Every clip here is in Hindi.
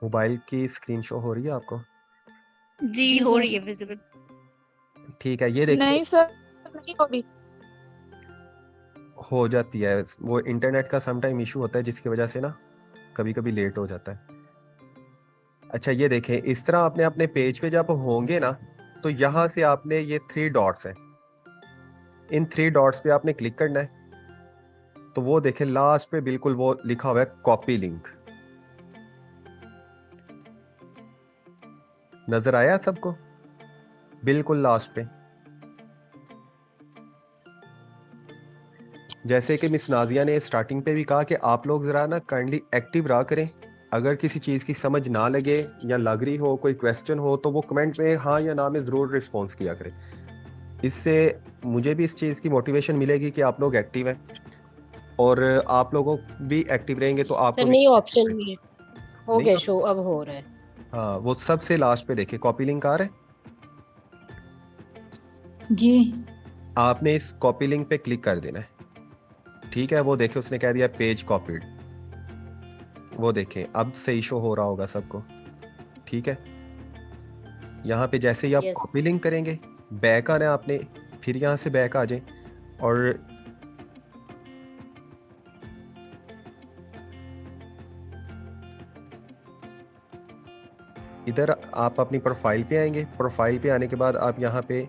मोबाइल की स्क्रीन शो हो रही है आपको? जी जी हो सर। रही है विजिबल। ठीक है, ये देखिए नहीं सर, नहीं होगी। हो जाती है। वो इंटरनेट का समटाइम इशू होता है जिसकी वजह से ना कभी कभी लेट हो जाता है। अच्छा, ये देखें, इस तरह आपने अपने पेज पे जब होंगे ना, तो यहाँ से आपने ये 3 डॉट्स हैं, इन 3 डॉट्स पे आपने क्लिक करना है। तो वो देखें लास्ट पे बिल्कुल वो लिखा हुआ है कॉपी लिंक। नजर आया सबको? बिल्कुल लास्ट पे। जैसे कि मिस नाजिया ने स्टार्टिंग पे भी कहा कि आप लोग जरा ना काइंडली एक्टिव रहा करें। अगर किसी चीज की समझ ना लगे या लग रही हो, कोई क्वेश्चन हो, तो वो कमेंट में हाँ या ना में जरूर रिस्पॉन्स किया करें। इससे मुझे भी इस चीज की मोटिवेशन मिलेगी कि आप लोग एक्टिव हैं, और आप लोगों भी एक्टिव रहेंगे तो आपको सर भी नहीं, ऑप्शन नहीं है। हो नहीं गया आप, शो, अब हो रहा है। हाँ वो सबसे लास्ट पे देखिए कॉपी लिंक आ रहा है। जी। आपने इस कॉपी लिंक पे क्लिक कर देना है। ठीक है, वो देखे उसने कह दिया पेज कॉपीड। वो देखें अब सही शो हो रहा होगा सबको। ठीक है, यहाँ पे जैसे ही आप यस। कॉपी लिंक करेंगे, बैक आना है आपने, फिर यहाँ से बैक आ जाए, और इधर आप अपनी प्रोफाइल पे आएंगे। प्रोफाइल पे आने के बाद आप यहाँ पे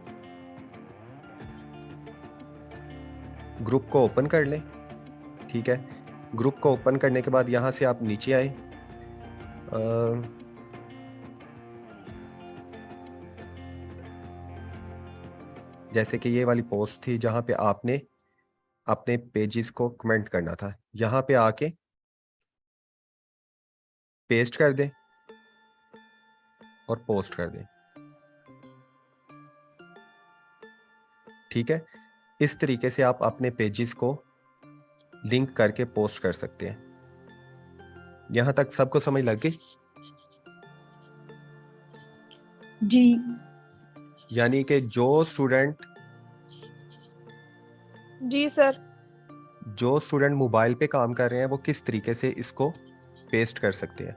ग्रुप को ओपन कर लें। ठीक है, ग्रुप को ओपन करने के बाद यहाँ से आप नीचे आए। जैसे कि ये वाली पोस्ट थी जहाँ पे आपने अपने पेजेस को कमेंट करना था, यहाँ पे आके पेस्ट कर दें और पोस्ट कर दें। ठीक है, इस तरीके से आप अपने पेजेस को लिंक करके पोस्ट कर सकते हैं। यहां तक सबको समझ लग गई? जी। यानी कि जी सर। जो स्टूडेंट मोबाइल पे काम कर रहे हैं वो किस तरीके से इसको पेस्ट कर सकते हैं।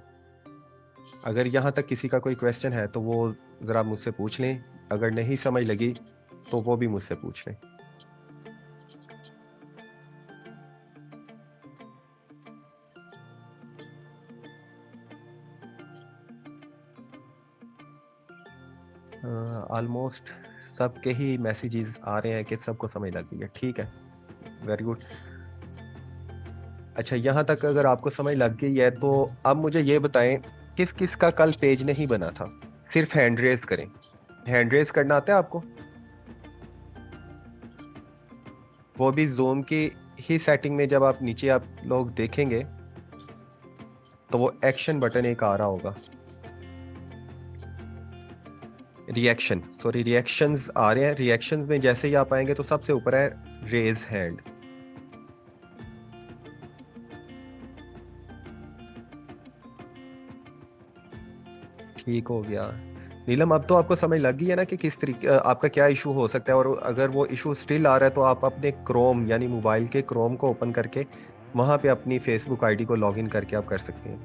अगर यहाँ तक किसी का कोई क्वेश्चन है तो वो ज़रा मुझसे पूछ लें। अगर नहीं समझ लगी तो वो भी मुझसे पूछ लें। ऑलमोस्ट सबके ही मैसेजेस आ रहे हैं कि सबको समझ लग गई है। ठीक है, वेरी गुड। अच्छा, यहाँ तक अगर आपको समझ लग गई है तो अब मुझे ये बताएं, किस किस का कल पेज नहीं बना था? सिर्फ हैंड रेज करें। हैंड रेज करना आता है आपको? वो भी जूम की ही सेटिंग में जब आप नीचे आप लोग देखेंगे तो वो एक्शन बटन एक आ रहा होगा। रिएक्शंस आ रहे हैं। रिएक्शंस में जैसे ही आप आएंगे तो सबसे ऊपर है रेज हैंड। ठीक हो गया। नीलम, अब तो आपको समझ लग गई है ना कि किस तरीके आपका क्या इशू हो सकता है, और अगर वो इशू स्टिल आ रहा है तो आप अपने क्रोम यानी मोबाइल के क्रोम को ओपन करके वहां पे अपनी फेसबुक आईडी को लॉगिन करके आप कर सकते हैं।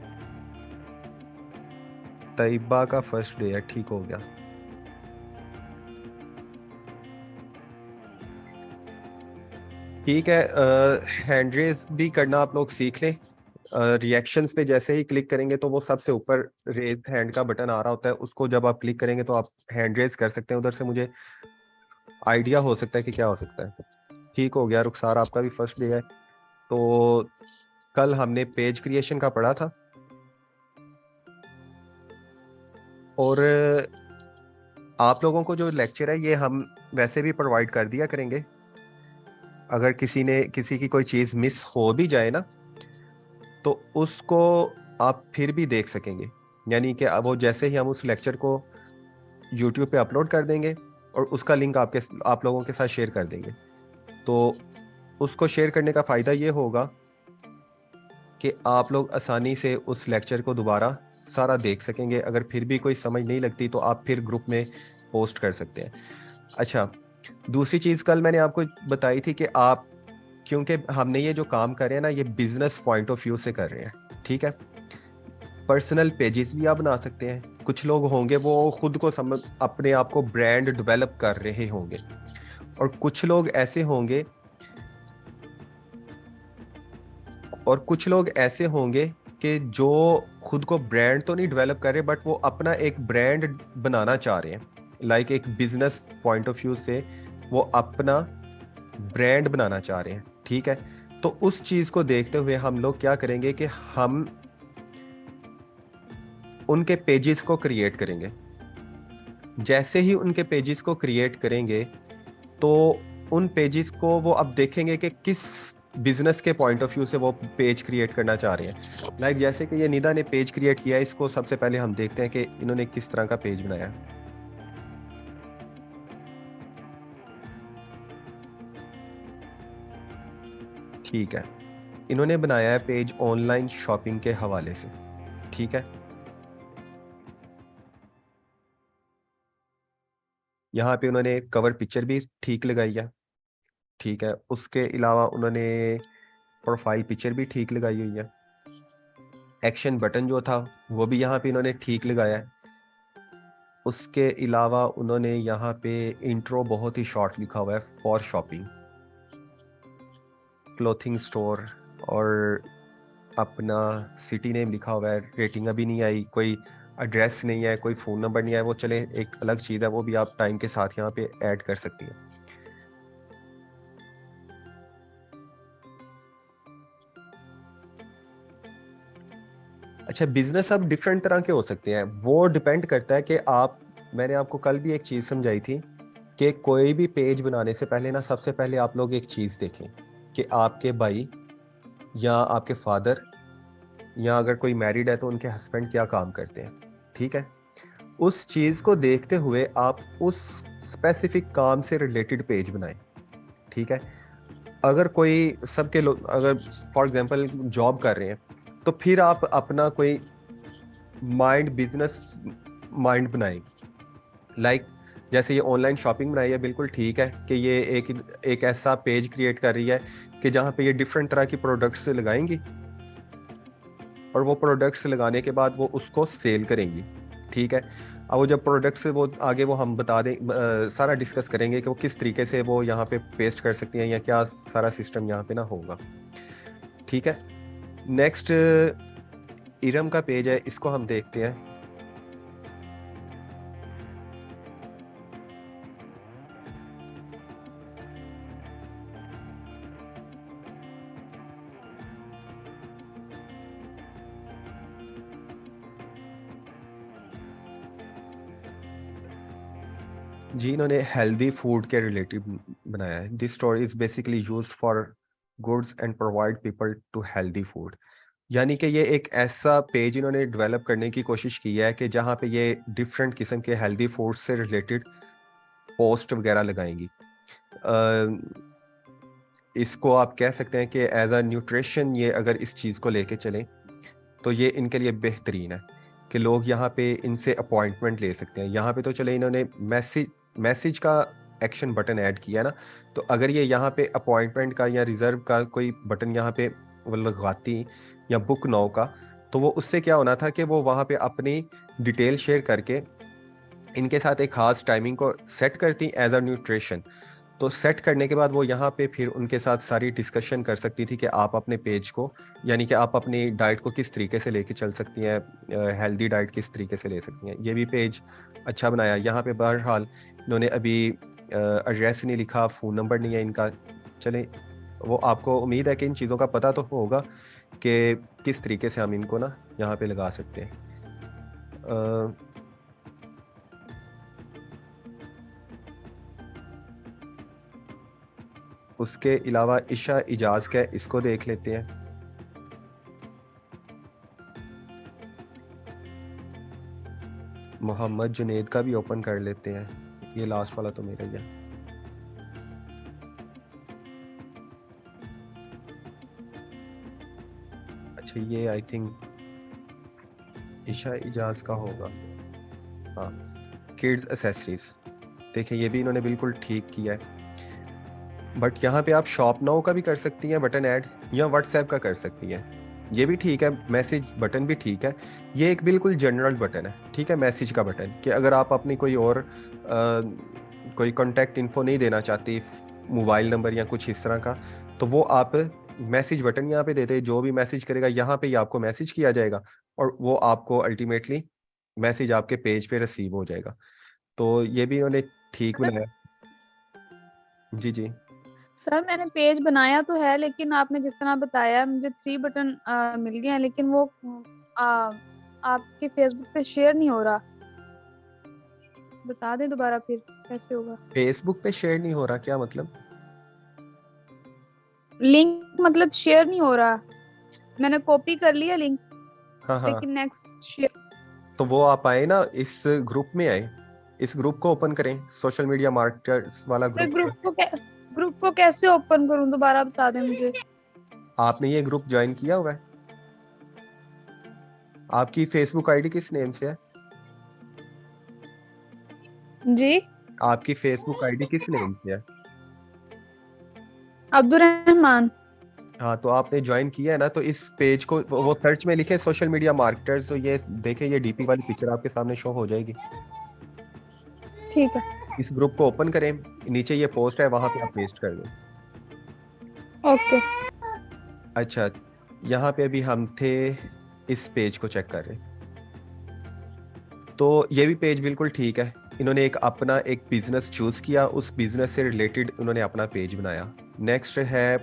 तैयबा का फर्स्ट डे है, ठीक हो गया। ठीक है, हैंड रेज भी करना आप लोग सीख लें। रिएक्शंस पे जैसे ही क्लिक करेंगे तो वो सबसे ऊपर रेज हैंड का बटन आ रहा होता है, उसको जब आप क्लिक करेंगे तो आप हैंड रेज कर सकते हैं। उधर से मुझे आइडिया हो सकता है कि क्या हो सकता है। ठीक हो गया। रुखसार, आपका भी फर्स्ट डे है। तो कल हमने पेज क्रिएशन का पढ़ा था, और आप लोगों को जो लेक्चर है ये हम वैसे भी प्रोवाइड कर दिया करेंगे। अगर किसी की कोई चीज़ मिस हो भी जाए ना, तो उसको आप फिर भी देख सकेंगे। यानी कि अब वो जैसे ही हम उस लेक्चर को यूट्यूब पे अपलोड कर देंगे और उसका लिंक आप लोगों के साथ शेयर कर देंगे, तो उसको शेयर करने का फ़ायदा ये होगा कि आप लोग आसानी से उस लेक्चर को दोबारा सारा देख सकेंगे। अगर फिर भी कोई समझ नहीं लगती तो आप फिर ग्रुप में पोस्ट कर सकते हैं। अच्छा, दूसरी चीज़ कल मैंने आपको बताई थी कि आप, क्योंकि हमने ये जो काम कर रहे हैं ना ये बिजनेस पॉइंट ऑफ व्यू से कर रहे हैं। ठीक है, पर्सनल पेजेस भी आप बना सकते हैं। कुछ लोग होंगे वो खुद को समझ अपने आप को ब्रांड डेवलप कर रहे होंगे, और कुछ लोग ऐसे होंगे कि जो खुद को ब्रांड तो नहीं डेवलप कर रहे, बट वो अपना एक ब्रांड बनाना चाह रहे हैं। लाइक एक बिजनेस पॉइंट ऑफ व्यू से वो अपना ब्रांड बनाना चाह रहे हैं। ठीक है, तो उस चीज को देखते हुए हम लोग क्या करेंगे कि हम उनके पेजेस को क्रिएट करेंगे। जैसे ही उनके पेजेस को क्रिएट करेंगे तो उन पेजेस को वो अब देखेंगे कि किस बिजनेस के पॉइंट ऑफ व्यू से वो पेज क्रिएट करना चाह रहे हैं। लाइक जैसे कि ये निदा ने पेज क्रिएट किया है, इसको सबसे पहले हम देखते हैं कि इन्होंने किस तरह का पेज बनाया है। ठीक है, इन्होंने बनाया है पेज ऑनलाइन शॉपिंग के हवाले से। ठीक है, यहाँ पे उन्होंने कवर पिक्चर भी ठीक लगाई है। ठीक है, उसके अलावा उन्होंने प्रोफाइल पिक्चर भी ठीक लगाई हुई है। एक्शन बटन जो था वो भी यहाँ पे इन्होंने ठीक लगाया है। उसके अलावा उन्होंने यहाँ पे इंट्रो बहुत ही शॉर्ट लिखा हुआ है, फॉर शॉपिंग, क्लोथिंग स्टोर, और अपना सिटी नेम लिखा हुआ है। रेटिंग अभी नहीं आई, कोई एड्रेस नहीं है, कोई फ़ोन नंबर नहीं है, वो चले एक अलग चीज़ है, वो भी आप टाइम के साथ यहाँ पे ऐड कर सकती हैं। अच्छा, बिजनेस अब डिफरेंट तरह के हो सकते हैं, वो डिपेंड करता है कि आप, मैंने आपको कल भी एक चीज़ समझाई थी कि कोई भी पेज बनाने से पहले ना, सबसे पहले आप लोग एक चीज़ देखें कि आपके भाई या आपके फादर, या अगर कोई मैरिड है तो उनके हस्बैंड क्या काम करते हैं। ठीक है, उस चीज़ को देखते हुए आप उस स्पेसिफिक काम से रिलेटेड पेज बनाएं। ठीक है, अगर कोई सबके लोग अगर फॉर एग्जांपल जॉब कर रहे हैं, तो फिर आप अपना कोई बिजनेस माइंड बनाएं। लाइक जैसे ये ऑनलाइन शॉपिंग बनाई है, बिल्कुल ठीक है कि ये एक ऐसा पेज क्रिएट कर रही है कि जहाँ पे ये डिफरेंट तरह की प्रोडक्ट्स लगाएंगी, और वो प्रोडक्ट्स लगाने के बाद वो उसको सेल करेंगी। ठीक है, अब वो जब प्रोडक्ट्स वो आगे वो हम बता दें, सारा डिस्कस करेंगे कि वो किस तरीके से वो यहाँ पे पेस्ट कर सकती हैं या क्या सारा सिस्टम यहाँ पे ना होगा। ठीक है, नेक्स्ट इरम का पेज है, इसको हम देखते हैं। जी, इन्होंने हेल्दी फूड के रिलेटिव बनाया है। This story is basically used for goods and provide people to healthy food. यानी कि ये एक ऐसा पेज इन्होंने डेवलप करने की कोशिश की है कि जहाँ पे ये डिफरेंट किस्म के हेल्दी फूड से रिलेटेड पोस्ट वगैरह लगाएंगी। इसको आप कह सकते हैं कि एज अ न्यूट्रिशन, ये अगर इस चीज़ को लेके चलें तो ये इनके लिए बेहतरीन है कि लोग यहाँ पे इनसे अपॉइंटमेंट ले सकते हैं। यहाँ पे तो चले इन्होंने मैसेज का एक्शन बटन ऐड किया ना, तो अगर ये यहाँ पे अपॉइंटमेंट का या रिजर्व का कोई बटन यहाँ पे वो लगाती, या बुक नाउ का, तो वो उससे क्या होना था कि वो वहाँ पे अपनी डिटेल शेयर करके इनके साथ एक खास टाइमिंग को सेट करती एज अ न्यूट्रिशन। तो सेट करने के बाद वो यहाँ पे फिर उनके साथ सारी डिस्कशन कर सकती थी कि आप अपने पेज को, यानी कि आप अपनी डाइट को किस तरीके से लेके चल सकती हैं, हेल्दी डाइट किस तरीके से ले सकती हैं। ये भी पेज अच्छा बनाया। यहाँ पे बहरहाल इन्होंने अभी एड्रेस नहीं लिखा, फ़ोन नंबर नहीं है इनका। चलें, वो आपको उम्मीद है कि इन चीज़ों का पता तो होगा कि किस तरीके से हम इनको ना यहाँ पे लगा सकते हैं। उसके अलावा इशा इजाज का है, इसको देख लेते हैं। मोहम्मद जुनेद का भी ओपन कर लेते हैं। ये लास्ट वाला तो मेरा ही है। अच्छा, ये आई थिंक इशा इजाज का होगा। हाँ, किड्स एसेसरीज, देखिए ये भी इन्होंने बिल्कुल ठीक किया है। बट यहाँ पे आप शॉप नाउ का भी कर सकती हैं बटन ऐड, या व्हाट्सएप का कर सकती हैं। ये भी ठीक है, मैसेज बटन भी ठीक है। ये एक बिल्कुल जनरल बटन है, ठीक है, मैसेज का बटन, कि अगर आप अपनी कोई और कोई कांटेक्ट इन्फो नहीं देना चाहती, मोबाइल नंबर या कुछ इस तरह का, तो वो आप मैसेज बटन यहाँ पे देते, जो भी मैसेज करेगा यहाँ पे ही आपको मैसेज किया जाएगा और वो आपको अल्टीमेटली मैसेज आपके पेज पे रिसीव हो जाएगा। तो ये भी उन्होंने ठीक सर बनाया। जी जी। सर मैंने पेज बनाया तो है, लेकिन आपने जिस तरह बताया मुझे 3 बटन मिल गए हैं, लेकिन वो आ, आपके फेसबुक पे शेयर नहीं हो रहा। बता दें दोबारा फिर कैसे होगा। फेसबुक पे शेयर नहीं हो रहा, क्या मतलब? लिंक मतलब शेयर नहीं हो रहा। मैंने कॉपी कर लिया लिंक, हाँ हाँ। लेकिन नेक्स्ट शेयर। तो वो आप आए ना, इस ग्रुप में आए, इस ग्रुप को ओपन करें, सोशल मीडिया मार्केटर्स वाला मैं ग्रुप। ग्रुप को कैसे ओपन करूं, दोबारा बता दें मुझे। आपने ये ग्रुप ज्वाइन किया हुआ है? आपकी फेसबुक आईडी किस नेम से है? जी, आपकी फेसबुक आईडी किस नेम से है? अब्दुल रहमान। हाँ, तो आपने ज्वाइन किया है ना, तो इस पेज को वो सर्च में लिखे सोशल मीडिया मार्केटर्स, तो ये देखे, ये डीपी वाली पिक्चर आपके सामने शो हो जाएगी। ठीक है। इस ग्रुप को ओपन करें, नीचे ये पोस्ट है, वहां पे आप पेस्ट कर दें। ओके। अच्छा, यहाँ पे अभी हम थे, इस पेज को चेक कर रहे हैं। तो ये भी पेज बिल्कुल ठीक है। इन्होंने एक अपना एक बिजनेस चूज किया, उस बिजनेस से रिलेटेड उन्होंने अपना पेज बनाया। नेक्स्ट है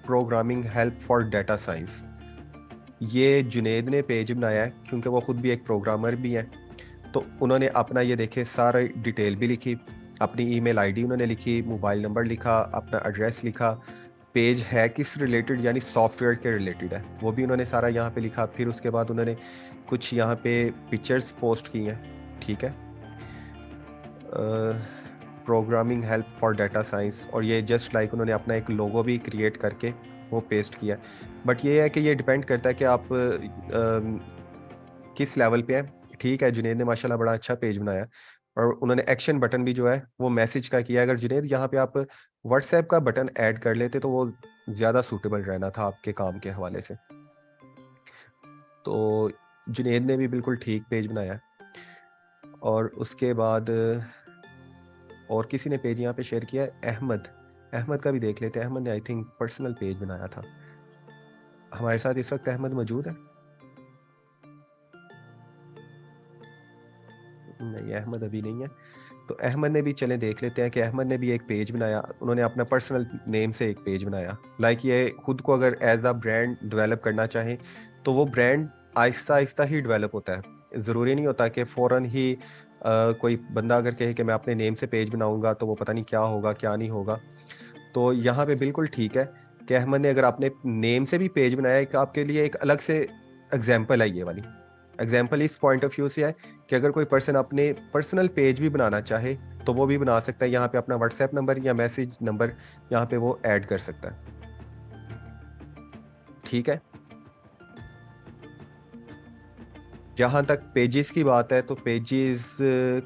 programming help for data science. ये जुनेद ने पेज बनाया है, क्योंकि वो खुद भी एक प्रोग्रामर भी है। तो उन्होंने अपना ये देखे सारा डिटेल भी लिखी, अपनी ईमेल आईडी उन्होंने लिखी, मोबाइल नंबर लिखा, अपना एड्रेस लिखा, पेज है किस रिलेटेड यानी सॉफ्टवेयर के रिलेटेड है वो भी उन्होंने सारा यहाँ पे लिखा। फिर उसके बाद उन्होंने कुछ यहाँ पे पिक्चर्स पोस्ट की हैं, ठीक है, programming help for data science, और ये जस्ट लाइक उन्होंने अपना एक लोगो भी क्रिएट करके वो पेस्ट किया। बट ये है कि ये डिपेंड करता है कि आप किस लेवल पे है। ठीक है, जुनेद ने माशाल्लाह बड़ा अच्छा पेज बनाया है, और उन्होंने एक्शन बटन भी जो है वो मैसेज का किया। अगर जुनेद यहाँ पे आप व्हाट्सएप का बटन ऐड कर लेते तो वो ज़्यादा सूटेबल रहना था आपके काम के हवाले से। तो जुनेद ने भी बिल्कुल ठीक पेज बनाया है। और उसके बाद और किसी ने पेज यहाँ पे शेयर किया है, अहमद। अहमद का भी देख लेते हैं। अहमद ने आई थिंक पर्सनल पेज बनाया था। हमारे साथ इस वक्त अहमद मौजूद है? नहीं, अहमद अभी नहीं है। तो अहमद ने भी, चलें देख लेते हैं कि अहमद ने भी एक पेज बनाया। उन्होंने अपना पर्सनल नेम से एक पेज बनाया। लाइक ये खुद को अगर एज अ ब्रांड डेवलप करना चाहे तो वो ब्रांड आहिस्ता आहिस्ता ही डेवलप होता है। ज़रूरी नहीं होता कि फ़ौरन ही कोई बंदा अगर कहे कि मैं अपने नेम से पेज बनाऊंगा तो वो पता नहीं क्या होगा क्या नहीं होगा। तो यहाँ पे बिल्कुल ठीक है कि अहमद ने अगर अपने नेम से भी पेज बनाया, एक आपके लिए एक अलग से एग्जाम्पल है। ये वाली एग्जाम्पल इस पॉइंट ऑफ व्यू से है कि अगर कोई पर्सन अपने पर्सनल पेज भी बनाना चाहे तो वो भी बना सकता है। यहाँ पे अपना व्हाट्सएप नंबर या मैसेज नंबर यहाँ पे वो ऐड कर सकता है, ठीक है। जहाँ तक पेजेस की बात है, तो पेजेस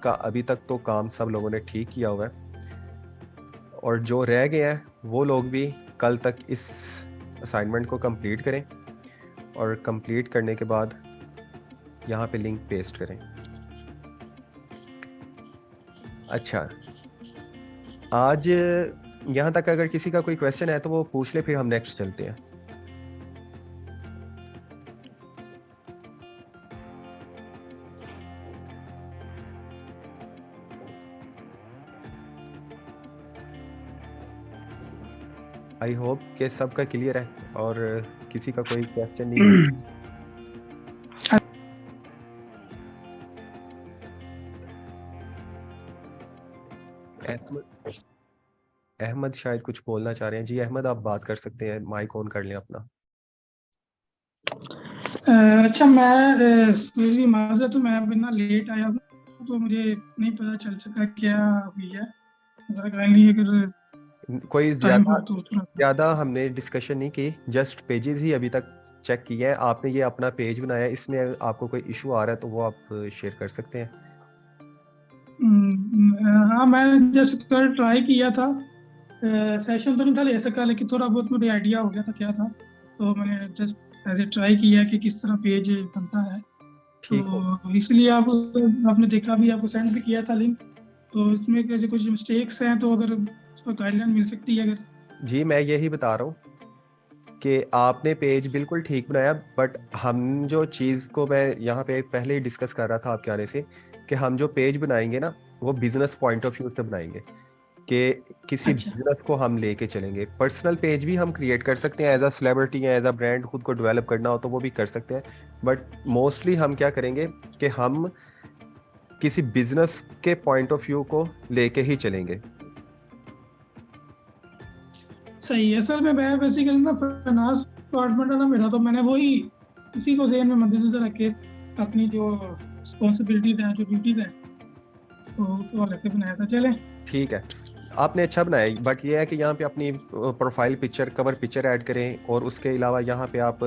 का अभी तक तो काम सब लोगों ने ठीक किया हुआ है, और जो रह गए हैं वो लोग भी कल तक इस असाइनमेंट को कंप्लीट करें, और कंप्लीट करने के बाद यहाँ पे लिंक पेस्ट करें। अच्छा, आज यहाँ तक अगर किसी का कोई क्वेश्चन है तो वो पूछ ले, फिर हम नेक्स्ट चलते हैं। आई होप कि सबका क्लियर है और किसी का कोई क्वेश्चन नहीं है। अहमद अहमद शायद कुछ बोलना चाह रहे हैं। जी अहमद, आप बात कर सकते हैं, माइक ऑन कर लें अपना। अच्छा, मैं मेरी माजरत, तो मैं अभी ना लेट आया हूँ, तो मुझे नहीं पता चल सका क्या हुई है। ज़रा काइंडली अगर कोई टाइम ज्यादा हो तो थोड़ा। ज्यादा हमने डिस्कशन नहीं की, जस्ट पेजेस ही अभी तक चेक किए हैं। आपने ये अपना पेज बनाया, इसमें आपको कोई इशू आ रहा है तो वो आप शेयर कर सकते हैं। हाँ, मैंने जस्ट कल ट्राई किया था। सेशन तो नहीं था ले सका, लेकिन थोड़ा बहुत मुझे आइडिया हो गया था क्या था, तो मैंने जस्ट ऐसे ट्राई किया कि किस तरह पेज बनता है, ठीक हो तो इसलिए आपने देखा भी, आपको सेंड भी किया था लिंक। तो इसमें कैसे कुछ मिस्टेक्स हैं, तो अगर इस पर गाइडलाइन मिल सकती है अगर। जी, मैं यही बता रहा हूँ कि आपने पेज बिल्कुल ठीक बनाया, बट हम जो चीज़ को मैं यहाँ पे पहले ही डिस्कस कर रहा था आपके आने से, कि हम जो पेज बनाएंगे ना, वो बिजनेस पॉइंट ऑफ व्यू से बनाएंगे, कि किसी अच्छा बिजनेस को हम लेके चलेंगे। पर्सनल पेज भी हम क्रिएट कर सकते हैं, एज अ सेलिब्रिटी या एज अ ब्रांड खुद को डेवलप करना हो तो वो भी कर सकते हैं, बट मोस्टली हम क्या करेंगे कि हम किसी बिजनेस के पॉइंट ऑफ व्यू को लेके ही चलेंगे। सही है सर। मैं बेसिकली ना फाइनेंस डिपार्टमेंट है ना मेरा, तो मैंने वही उसी को ध्यान में मद्देनजर रख के अपनी जो रिस्पॉन्सिबिलिटीज है, जो ड्यूटीज है, तो उसको अलग से बनाया था। चले ठीक है, आपने अच्छा बनाया, बट ये है कि यहाँ पे अपनी profile picture, cover picture add करें, और उसके अलावा यहाँ पे आप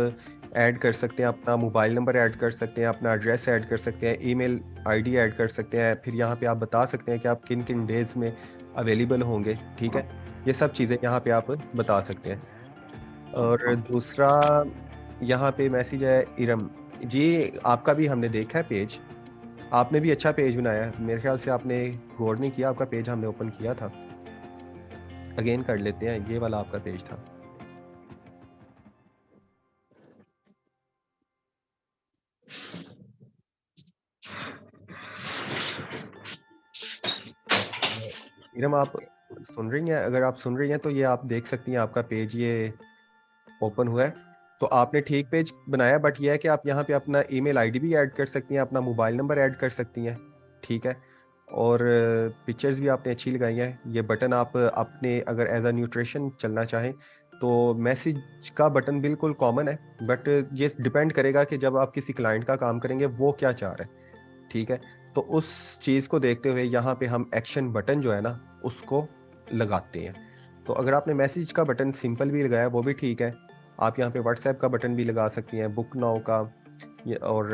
ऐड कर सकते हैं अपना मोबाइल नंबर, ऐड कर सकते हैं अपना एड्रेस, ऐड कर सकते हैं ईमेल आईडी, ऐड कर सकते हैं। फिर यहाँ पे आप बता सकते हैं कि आप किन किन डेज में अवेलेबल होंगे। ठीक है, ये सब चीज़ें यहाँ पे आप बता सकते हैं। और दूसरा यहाँ पे मैसेज है इरम जी, आपका भी हमने देखा है पेज, आपने भी अच्छा पेज बनाया है। मेरे ख्याल से आपने गौर नहीं किया, आपका पेज हमने ओपन किया था। अगेन कर लेते हैं, ये वाला आपका पेज था। इरम, आप सुन रही हैं? अगर आप सुन रही हैं तो ये आप देख सकती हैं, आपका पेज ये ओपन हुआ है। तो आपने ठीक पेज बनाया, बट ये है कि आप यहाँ पे अपना ईमेल आईडी भी ऐड कर सकती हैं, अपना मोबाइल नंबर ऐड कर सकती हैं। ठीक है, और पिक्चर्स भी आपने अच्छी लगाई हैं। ये बटन आप अपने अगर एज अ न्यूट्रिशन चलना चाहें तो मैसेज का बटन बिल्कुल कॉमन है, बट ये डिपेंड करेगा कि जब आप किसी क्लाइंट का काम करेंगे वो क्या चाह रहे हैं। ठीक है, तो उस चीज़ को देखते हुए यहाँ पे हम एक्शन बटन जो है ना उसको लगाते हैं। तो अगर आपने मैसेज का बटन सिंपल भी लगाया वो भी ठीक है, आप यहाँ पे व्हाट्सएप का बटन भी लगा सकती हैं, बुक नाउ का, और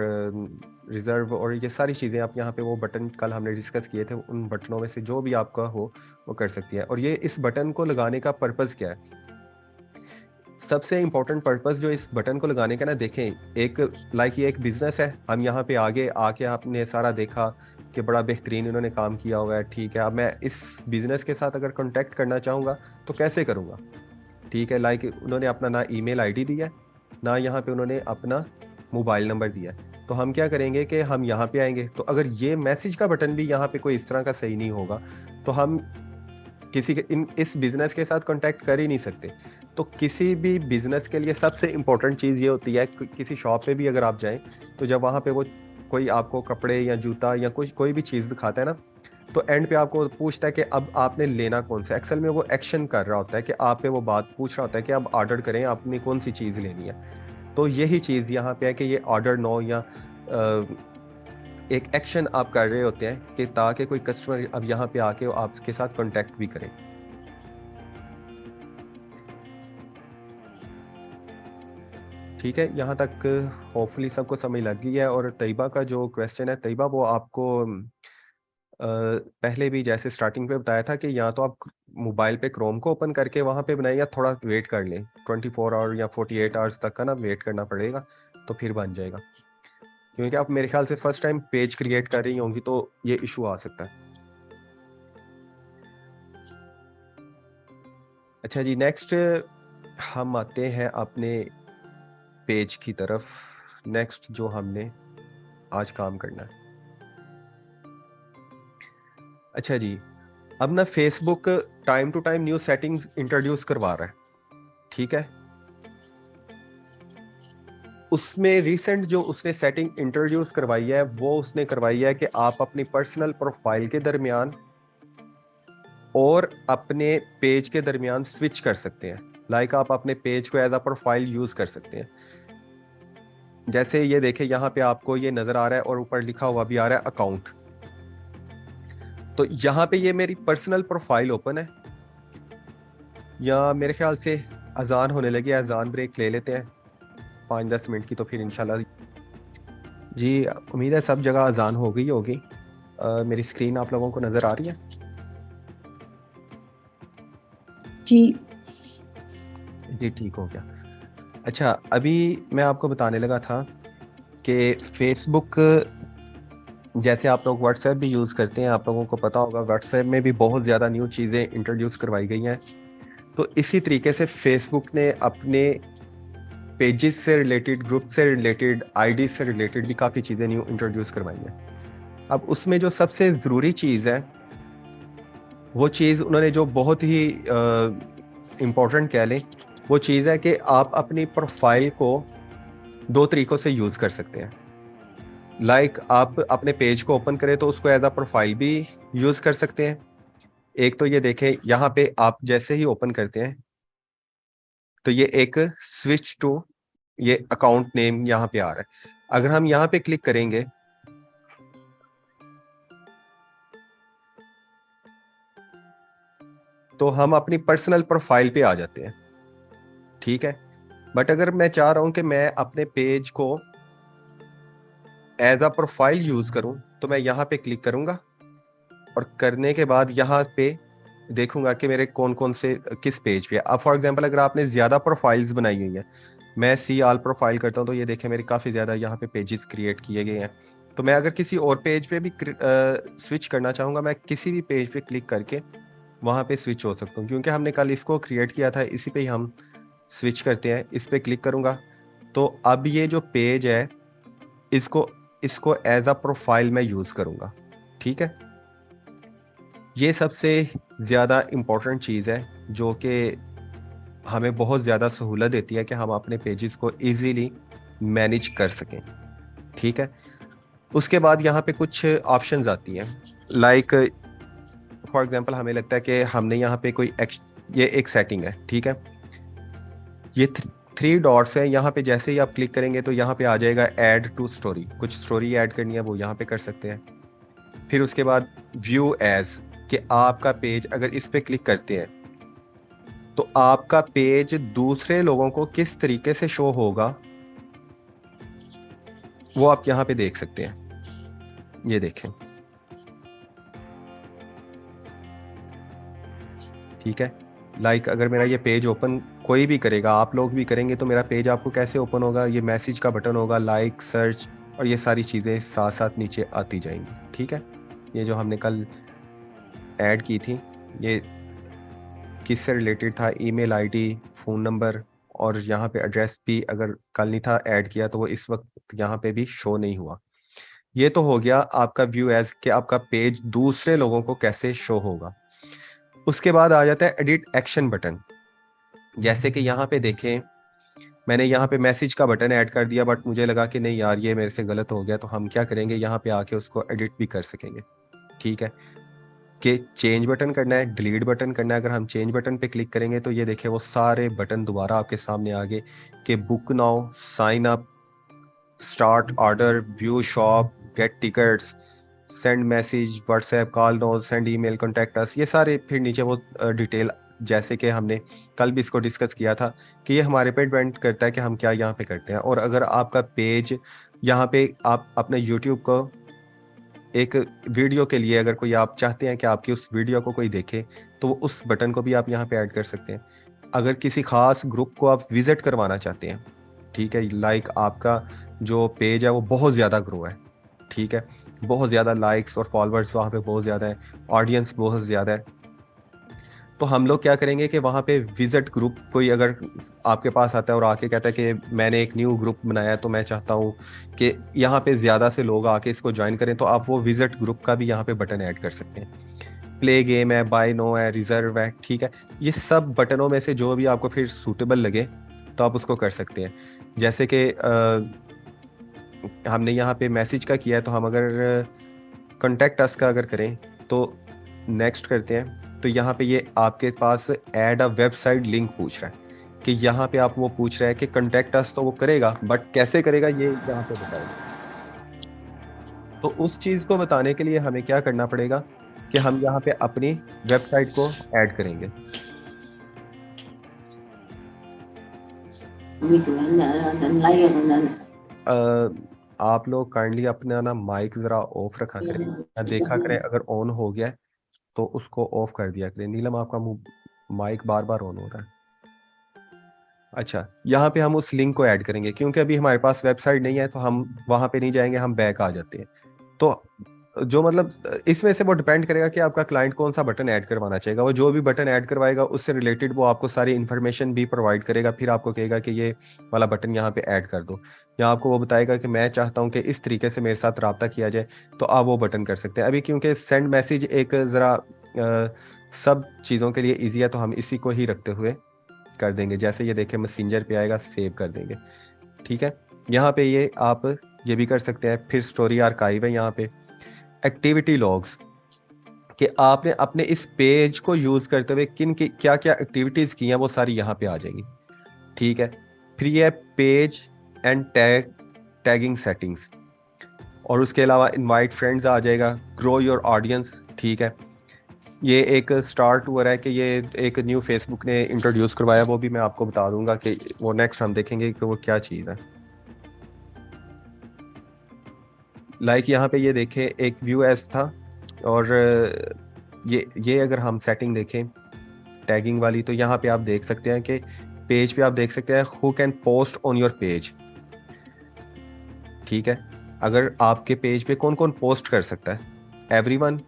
रिजर्व, और ये सारी चीज़ें आप यहाँ पे वो बटन कल हमने डिस्कस किए थे, उन बटनों में से जो भी आपका हो वो कर सकती है। और ये इस बटन को लगाने का पर्पज़ क्या है? सबसे इम्पोर्टेंट पर्पस जो इस बटन को लगाने का ना, देखें, एक ये एक बिजनेस है। हम यहाँ पे आगे आके आपने सारा देखा कि बड़ा बेहतरीन इन्होंने काम किया हुआ है। ठीक है, अब मैं इस बिजनेस के साथ अगर कांटेक्ट करना चाहूँगा तो कैसे करूँगा? ठीक है, उन्होंने अपना ना ईमेल आईडी दिया है, ना यहाँ पे उन्होंने अपना मोबाइल नंबर दिया है। तो हम क्या करेंगे कि हम यहाँ पे आएंगे, तो अगर ये मैसेज का बटन भी यहाँ पे कोई इस तरह का सही नहीं होगा तो हम किसी के इस बिजनेस के साथ कांटेक्ट कर ही नहीं सकते। तो किसी भी बिजनेस के लिए सबसे इम्पोर्टेंट चीज़ ये होती है कि किसी शॉप पे भी अगर आप जाएं तो जब वहाँ पे वो कोई आपको कपड़े या जूता या कुछ कोई भी चीज़ दिखाता है ना, तो एंड पे आपको पूछता है कि अब आपने लेना कौन सा। एक्सेल में वो एक्शन कर रहा होता है कि आप पे वो बात पूछ रहा होता है कि अब ऑर्डर करें, आपने कौन सी चीज़ लेनी है। तो यही चीज़ यहाँ पे है कि ये ऑर्डर नो या एक एक्शन आप कर रहे होते हैं कि ताकि कोई कस्टमर अब यहाँ पे आके आपके साथ कांटेक्ट भी करे। ठीक है, यहाँ तक होपफुली सबको समझ लग गई है। और तैयबा का जो क्वेश्चन है, तैयबा वो आपको पहले भी जैसे स्टार्टिंग पे बताया था कि या तो आप मोबाइल पे क्रोम को ओपन करके वहाँ पे बनाएं, या थोड़ा वेट कर लें, 24 आवर या 48 आवर्स तक का ना वेट करना पड़ेगा, तो फिर बन जाएगा। क्योंकि आप मेरे ख्याल से फर्स्ट टाइम पेज क्रिएट कर रही होंगी तो ये इशू आ सकता है। अच्छा जी, नेक्स्ट हम आते हैं अपने पेज की तरफ। नेक्स्ट जो हमने आज काम करना है, अच्छा जी, अब ना Facebook time to time new settings introduce करवा रहा है। ठीक है, उसमें रिसेंट जो उसने सेटिंग इंट्रोड्यूस करवाई है वो उसने करवाई है कि आप अपनी पर्सनल प्रोफाइल के दरमियान और अपने पेज के दरमियान स्विच कर सकते हैं। आप अपने पेज को एज अ प्रोफाइल यूज कर सकते हैं। जैसे ये देखें, यहाँ पे आपको ये नजर आ रहा है और ऊपर लिखा हुआ भी आ रहा है अकाउंट। तो यहाँ पे ये मेरी पर्सनल प्रोफाइल ओपन है। या मेरे ख्याल से अजान होने लगी है, अजान ब्रेक ले लेते हैं 5-10 मिनट की, तो फिर इंशाल्लाह। जी, उम्मीद है सब जगह अजान हो गई होगी। मेरी स्क्रीन आप लोगों को नजर आ रही है? जी जी, ठीक हो गया। अच्छा, अभी मैं आपको बताने लगा था कि फेसबुक, जैसे आप लोग व्हाट्सएप भी यूज़ करते हैं, आप लोगों को पता होगा व्हाट्सएप में भी बहुत ज़्यादा न्यू चीज़ें इंट्रोड्यूस करवाई गई हैं। तो इसी तरीके से फेसबुक ने अपने पेजेस से रिलेटेड, ग्रुप से रिलेटेड, आईडी से रिलेटेड भी काफ़ी चीज़ें न्यू इंट्रोड्यूस करवाई हैं। अब उसमें जो सबसे ज़रूरी चीज़ है, वो चीज़ उन्होंने जो बहुत ही इम्पोर्टेंट कह लें, वो चीज़ है कि आप अपनी प्रोफाइल को दो तरीक़ों से यूज़ कर सकते हैं। आप अपने पेज को ओपन करें तो उसको एज अ प्रोफाइल भी यूज़ कर सकते हैं। एक तो ये देखें, यहाँ पे आप जैसे ही ओपन करते हैं तो ये एक स्विच टू, ये अकाउंट नेम यहाँ पे आ रहा है। अगर हम यहाँ पे क्लिक करेंगे तो हम अपनी पर्सनल प्रोफाइल पे आ जाते हैं, ठीक है। बट अगर मैं चाह रहा हूं कि मैं अपने पेज को एज अ प्रोफाइल यूज करूं, तो मैं यहाँ पे क्लिक करूंगा और करने के बाद यहाँ पे देखूंगा कि मेरे कौन कौन से किस पेज पे है। अब फॉर एग्जांपल अगर आपने ज्यादा प्रोफाइल्स बनाई हुई हैं, मैं सी ऑल प्रोफाइल करता हूं तो ये देखें मेरे काफी ज्यादा यहाँ पे पेजेस क्रिएट किए गए हैं। तो मैं अगर किसी और पेज पे भी स्विच करना चाहूंगा, मैं किसी भी पेज पे क्लिक करके वहां पे स्विच हो सकता हूँ, क्योंकि हमने कल इसको क्रिएट किया था, इसी पे ही हम स्विच करते हैं। इस पे क्लिक करूंगा तो अब ये जो पेज है, इसको इसको एज अ प्रोफाइल मैं यूज करूंगा, ठीक है। ये सबसे ज़्यादा इम्पोर्टेंट चीज़ है जो कि हमें बहुत ज़्यादा सहूलत देती है कि हम अपने पेजेस को इजीली मैनेज कर सकें, ठीक है। उसके बाद यहाँ पे कुछ ऑप्शंस आती हैं, लाइक फॉर एग्जांपल हमें लगता है कि हमने यहाँ पे ये एक सेटिंग है, ठीक है। ये थ्री डॉट्स है, यहाँ पे जैसे ही आप क्लिक करेंगे तो यहाँ पे आ जाएगा ऐड टू स्टोरी। कुछ स्टोरी ऐड करनी है वो यहाँ पे कर सकते हैं। फिर उसके बाद व्यू एज, कि आपका पेज अगर इस पे क्लिक करते हैं तो आपका पेज दूसरे लोगों को किस तरीके से शो होगा वो आप यहाँ पे देख सकते हैं। ये देखें, ठीक है। अगर मेरा ये पेज ओपन कोई भी करेगा, आप लोग भी करेंगे, तो मेरा पेज आपको कैसे ओपन होगा? ये मैसेज का बटन होगा, लाइक, सर्च और ये सारी चीज़ें साथ साथ नीचे आती जाएंगी, ठीक है। ये जो हमने कल ऐड की थी, ये किससे रिलेटेड था? ईमेल आईडी, फ़ोन नंबर और यहाँ पे एड्रेस भी अगर कल नहीं था ऐड किया तो वो इस वक्त यहाँ पे भी शो नहीं हुआ। ये तो हो गया आपका व्यू एज, कि आपका पेज दूसरे लोगों को कैसे शो होगा। उसके बाद आ जाता है एडिट एक्शन बटन। जैसे कि यहाँ पे देखें, मैंने यहाँ पे मैसेज का बटन ऐड कर दिया, बट मुझे लगा कि नहीं यार ये मेरे से गलत हो गया, तो हम क्या करेंगे, यहाँ पे आके उसको एडिट भी कर सकेंगे, ठीक है। कि चेंज बटन करना है, डिलीट बटन करना है। अगर हम चेंज बटन पे क्लिक करेंगे तो ये देखिए वो सारे बटन दोबारा आपके सामने आ गए, कि book now, sign up, start order, view shop, get tickets, send message, WhatsApp call, no, send email, contact us, ये सारे फिर नीचे वो डिटेल, जैसे कि हमने कल भी इसको डिस्कस किया था कि ये हमारे पे डिपेंड करता है कि हम क्या यहाँ पे करते हैं। और अगर आपका पेज यहाँ पे आप अपने यूट्यूब को एक वीडियो के लिए, अगर कोई आप चाहते हैं कि आपकी उस वीडियो को कोई देखे, तो उस बटन को भी आप यहाँ पे ऐड कर सकते हैं। अगर किसी खास ग्रुप को आप विजिट करवाना चाहते हैं, ठीक है, आपका जो पेज है वो बहुत ज़्यादा ग्रो है, ठीक है, बहुत ज़्यादा लाइक्स और फॉलोअर्स वहाँ पे बहुत ज़्यादा है, ऑडियंस बहुत ज़्यादा है, तो हम लोग क्या करेंगे कि वहाँ पे विजिट ग्रुप, कोई अगर आपके पास आता है और आके कहता है कि मैंने एक न्यू ग्रुप बनाया है तो मैं चाहता हूँ कि यहाँ पे ज़्यादा से लोग आके इसको ज्वाइन करें, तो आप वो विजिट ग्रुप का भी यहाँ पे बटन ऐड कर सकते हैं। प्ले गेम है, बाय नो है, रिजर्व है, ठीक है। ये सब बटनों में से जो भी आपको फिर सूटेबल लगे तो आप उसको कर सकते हैं। जैसे कि हमने यहाँ पे मैसेज का किया है, तो हम अगर कॉन्टैक्ट अस का अगर करें तो नेक्स्ट करते हैं, तो यहाँ पे ये आपके पास ऐड अ वेबसाइट लिंक पूछ रहा है, कि यहाँ पे आप वो पूछ रहा है कि कॉन्टैक्ट अस, तो वो करेगा, बट कैसे करेगा ये यहाँ पे बताएगा। तो उस चीज़ को बताने के लिए हमें क्या करना पड़ेगा कि हम यहाँ पे अपनी वेबसाइट को ऐड करेंगे। आप लोग काइंडली अपना ना माइक ज़रा ऑफ रखा करें या देखा करें, अगर ऑन हो गया है तो उसको ऑफ कर दिया करें। नीलम, आपका माइक बार बार ऑन हो रहा है। अच्छा, यहाँ पे हम उस लिंक को ऐड करेंगे, क्योंकि अभी हमारे पास वेबसाइट नहीं है तो हम वहां पे नहीं जाएंगे, हम बैक आ जाते हैं। तो जो मतलब इसमें से वो डिपेंड करेगा कि आपका क्लाइंट कौन सा बटन ऐड करवाना चाहेगा। वो जो भी बटन ऐड करवाएगा उससे रिलेटेड वो आपको सारी इन्फॉर्मेशन भी प्रोवाइड करेगा, फिर आपको कहेगा कि ये वाला बटन यहाँ पे ऐड कर दो, या आपको वो बताएगा कि मैं चाहता हूँ कि इस तरीके से मेरे साथ रब्ता किया जाए, तो आप वो बटन कर सकते हैं। अभी क्योंकि सेंड मैसेज एक ज़रा सब चीज़ों के लिए ईजी है, तो हम इसी को ही रखते हुए कर देंगे। जैसे ये देखें मैसेंजर पे आएगा, सेव कर देंगे। ठीक है, यहाँ पे ये आप ये भी कर सकते हैं। फिर स्टोरी आर्काइव है यहाँ पे, एक्टिविटी लॉग्स, कि आपने अपने इस पेज को यूज करते हुए किन की क्या क्या एक्टिविटीज की हैं वो सारी यहाँ पे आ जाएगी। ठीक है, फिर ये पेज एंड टैगिंग सेटिंग्स, और उसके अलावा इनवाइट फ्रेंड्स आ जाएगा, ग्रो योर ऑडियंस। ठीक है, ये एक स्टार्ट हुआ है कि ये एक न्यू फेसबुक ने इंट्रोड्यूस करवाया, वो भी मैं आपको बता दूंगा कि वो नेक्स्ट हम देखेंगे कि वो क्या चीज़ है। लाइक यहाँ पे ये देखें एक व्यू एस था, और ये अगर हम सेटिंग देखें टैगिंग वाली, तो यहाँ पे आप देख सकते हैं कि पेज पे आप देख सकते हैं who can post on your page. ठीक है, अगर आपके पेज पे कौन कौन पोस्ट कर सकता है, एवरीवन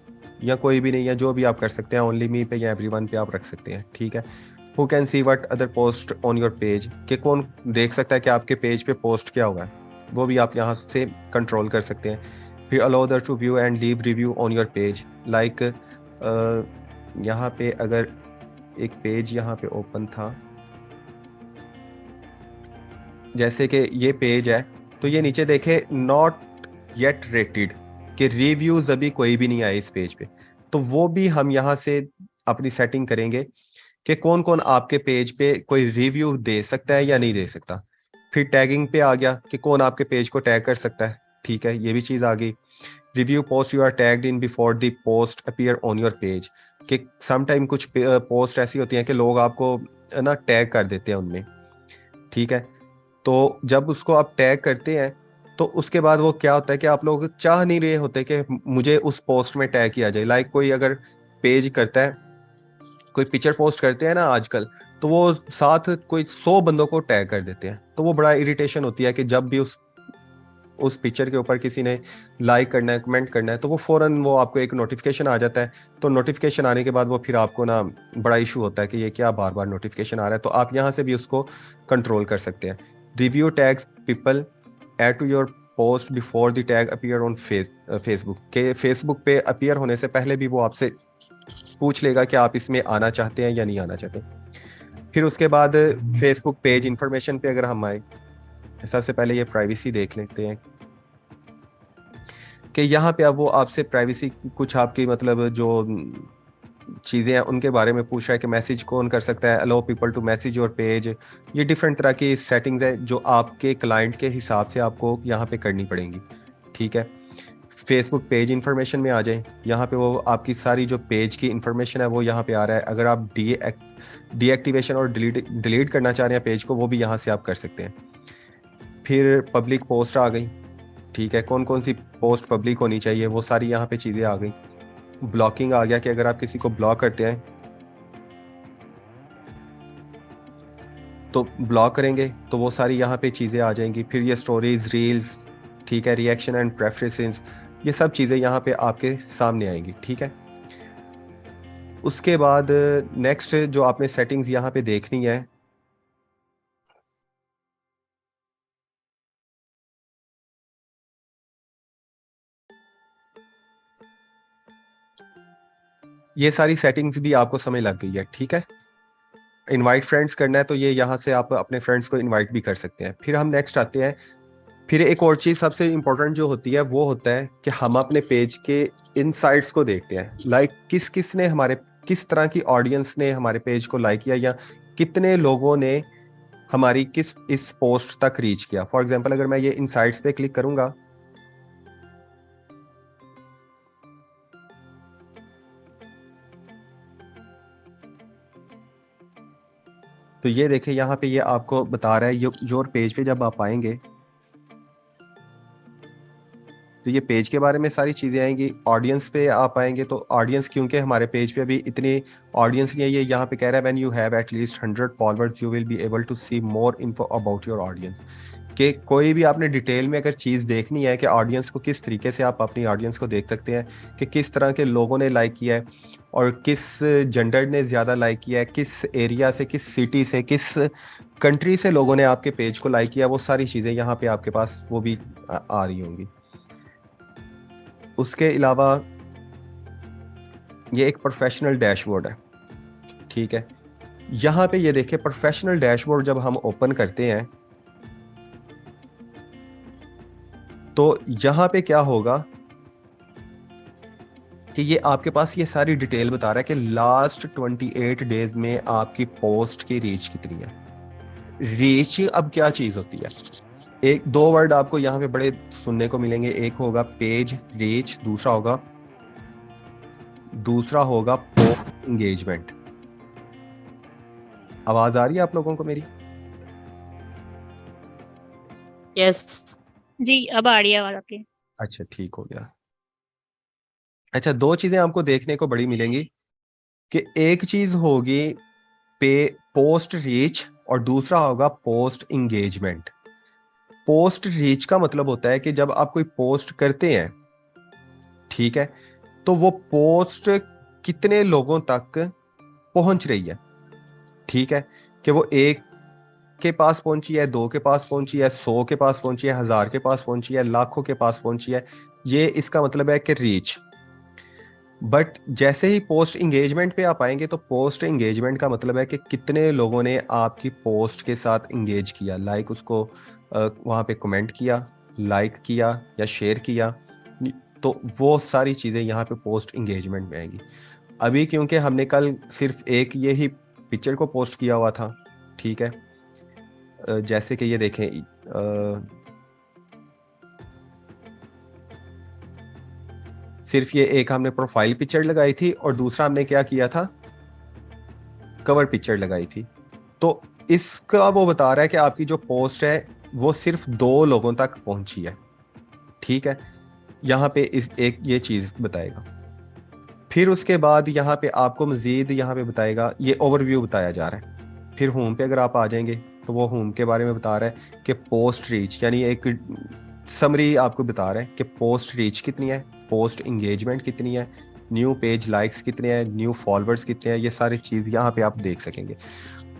या कोई भी नहीं, या जो भी आप कर सकते हैं, ओनली मी पे या एवरीवन पे आप रख सकते हैं। ठीक है, who can see what other post on your page, कि कौन देख सकता है कि आपके पेज पे पोस्ट क्या हुआ है, वो भी आप यहाँ से कंट्रोल कर सकते हैं। फिर allow other to view and leave review on your page. Like यहाँ पे अगर एक पेज यहाँ पे ओपन था, जैसे कि ये पेज है, तो ये नीचे देखे नॉट येट रेटेड, कि रिव्यूज अभी कोई भी नहीं आए इस पेज पे, तो वो भी हम यहाँ से अपनी सेटिंग करेंगे कि कौन कौन आपके पेज पे कोई रिव्यू दे सकता है या नहीं दे सकता। फिर टैगिंग पे आ गया कि कौन आपके पेज को टैग कर सकता है। ठीक है, ये भी चीज आ गई। Review post you are tagged in before the post appear on your page, कि समटाइम कुछ पोस्ट ऐसी होती हैं कि लोग आपको ना टैग कर देते हैं उनमें। ठीक है, तो जब उसको आप टैग करते हैं, तो उसके बाद वो क्या होता है कि आप लोग चाह नहीं रहे होते कि मुझे उस पोस्ट में टैग किया जाए। लाइक कोई अगर पेज करता है, कोई पिक्चर पोस्ट करते हैं ना आजकल, तो वो साथ कोई 100 बंदों को टैग कर देते हैं, तो वो बड़ा इरिटेशन होती है कि जब भी उस पिक्चर के ऊपर किसी ने लाइक करना है, कमेंट करना है, तो वो फौरन वो आपको एक नोटिफिकेशन आ जाता है। तो नोटिफिकेशन आने के बाद वो फिर आपको ना बड़ा इशू होता है कि ये क्या बार बार नोटिफिकेशन आ रहा है, तो आप यहाँ से भी उसको कंट्रोल कर सकते हैं। Review tags people add to your post before the tag appear on Facebook, के फेसबुक पे अपीयर होने से पहले भी वो आपसे पूछ लेगा कि आप इसमें आना चाहते हैं या नहीं आना चाहते। फिर उसके बाद फेसबुक पेज इंफॉर्मेशन पे अगर हम आए, सबसे पहले ये प्राइवेसी देख लेते हैं कि यहाँ पे अब वो आपसे प्राइवेसी कुछ आपकी मतलब जो चीज़ें हैं उनके बारे में पूछ रहा है कि मैसेज कौन कर सकता है, allow people to message your page. ये डिफरेंट तरह की सेटिंग्स है जो आपके क्लाइंट के हिसाब से आपको यहाँ पे करनी पड़ेंगी। ठीक है, फेसबुक पेज इंफॉर्मेशन में आ जाए, यहाँ पे वो आपकी सारी जो पेज की इंफॉर्मेशन है वो यहाँ पे आ रहा है। अगर आप डीएक्टिवेशन और डिलीट करना चाह रहे हैं पेज को, वो भी यहाँ से आप कर सकते हैं। फिर पब्लिक पोस्ट आ गई। ठीक है, कौन कौन सी पोस्ट पब्लिक होनी चाहिए, वो सारी यहाँ पे चीज़ें आ गई। ब्लॉकिंग आ गया कि अगर आप किसी को ब्लॉक करते हैं तो ब्लॉक करेंगे, तो वो सारी यहाँ पे चीज़ें आ जाएंगी। फिर ये स्टोरीज, रील्स, ठीक है, रिएक्शन एंड प्रेफरेंसेस, ये सब चीज़ें यहाँ पे आपके सामने आएंगी। ठीक है, उसके बाद नेक्स्ट जो आपने सेटिंग्स यहाँ पे देखनी है, ये सारी सेटिंग्स भी आपको समझ लग गई है। ठीक है, इनवाइट फ्रेंड्स करना है तो ये यहाँ से आप अपने फ्रेंड्स को इनवाइट भी कर सकते हैं। फिर हम नेक्स्ट आते हैं, फिर एक और चीज सबसे इंपॉर्टेंट जो होती है वो होता है कि हम अपने पेज के इनसाइट्स को देखते हैं। लाइक किस किस ने हमारे, किस तरह की ऑडियंस ने हमारे पेज को लाइक किया, या कितने लोगों ने हमारी किस इस पोस्ट तक रीच किया। फॉर एग्जांपल अगर मैं ये इनसाइट्स पे क्लिक करूंगा, तो ये देखिए यहाँ पे ये आपको बता रहा है योर पेज पे जब आप आएंगे तो ये पेज के बारे में सारी चीज़ें आएंगी। ऑडियंस पे आप आएंगे तो ऑडियंस, क्योंकि हमारे पेज पे अभी इतनी ऑडियंस नहीं है, ये यहाँ पे कह रहा है when you have at least 100 followers you will be able to see more info about your audience. कि कोई भी आपने डिटेल में अगर चीज़ देखनी है कि ऑडियंस को किस तरीके से आप अपनी ऑडियंस को देख सकते हैं कि किस तरह के लोगों ने लाइक किया है और किस जेंडर ने ज़्यादा लाइक किया है, किस एरिया से, किस सिटी से, किस कंट्री से लोगों ने आपके पेज को लाइक किया, वो सारी चीज़ें यहाँ पे आपके पास वो भी आ रही होंगी। उसके अलावा ये एक प्रोफेशनल डैशबोर्ड है, ठीक है। यहाँ पे ये देखिए प्रोफेशनल डैशबोर्ड जब हम ओपन करते हैं तो यहाँ पे क्या होगा कि ये आपके पास ये सारी डिटेल बता रहा है कि लास्ट 28 डेज में आपकी पोस्ट की रीच कितनी है। रीच अब क्या चीज होती है, एक दो वर्ड आपको यहाँ पे बड़े सुनने को मिलेंगे, एक होगा पेज रीच, दूसरा होगा पोस्ट एंगेजमेंट। आवाज आ रही है आप लोगों को मेरी? यस जी, अब आ रही है आवाज आपकी। अच्छा, ठीक हो गया। अच्छा, दो चीजें आपको देखने को बड़ी मिलेंगी कि एक चीज होगी पोस्ट रीच और दूसरा होगा पोस्ट एंगेजमेंट। पोस्ट रीच का मतलब होता है कि जब आप कोई पोस्ट करते हैं, ठीक है, तो वो पोस्ट कितने लोगों तक पहुंच रही है, ठीक है, कि वो एक के पास पहुंची है, दो के पास पहुंची है, 100 के पास पहुंची है, 1000 के पास पहुंची है, लाखों के पास पहुंची है, ये इसका मतलब है कि रीच। बट जैसे ही पोस्ट एंगेजमेंट पे आप आएंगे तो पोस्ट एंगेजमेंट का मतलब है कि कितने लोगों ने आपकी पोस्ट के साथ एंगेज किया, लाइक उसको वहाँ पे कमेंट किया, लाइक किया या शेयर किया, तो वो सारी चीज़ें यहाँ पे पोस्ट एंगेजमेंट में आएंगी। अभी क्योंकि हमने कल सिर्फ एक ये ही पिक्चर को पोस्ट किया हुआ था, ठीक है, जैसे कि ये देखें, सिर्फ ये एक हमने प्रोफाइल पिक्चर लगाई थी और दूसरा हमने क्या किया था, कवर पिक्चर लगाई थी। तो इसका वो बता रहा है कि आपकी जो पोस्ट है वो सिर्फ 2 लोगों तक पहुंची है, ठीक है। यहाँ पे इस एक ये चीज बताएगा। फिर उसके बाद यहाँ पे आपको मजीद यहाँ पे बताएगा, ये ओवरव्यू बताया जा रहा है। फिर होम पे अगर आप आ जाएंगे तो वो होम के बारे में बता रहा है कि पोस्ट रीच, यानी एक समरी आपको बता रहा है कि पोस्ट रीच कितनी है, पोस्ट एंगेजमेंट कितनी है, न्यू पेज लाइक्स कितने हैं, न्यू फॉलोअर्स कितने हैं, ये सारी चीज़ यहाँ पे आप देख सकेंगे।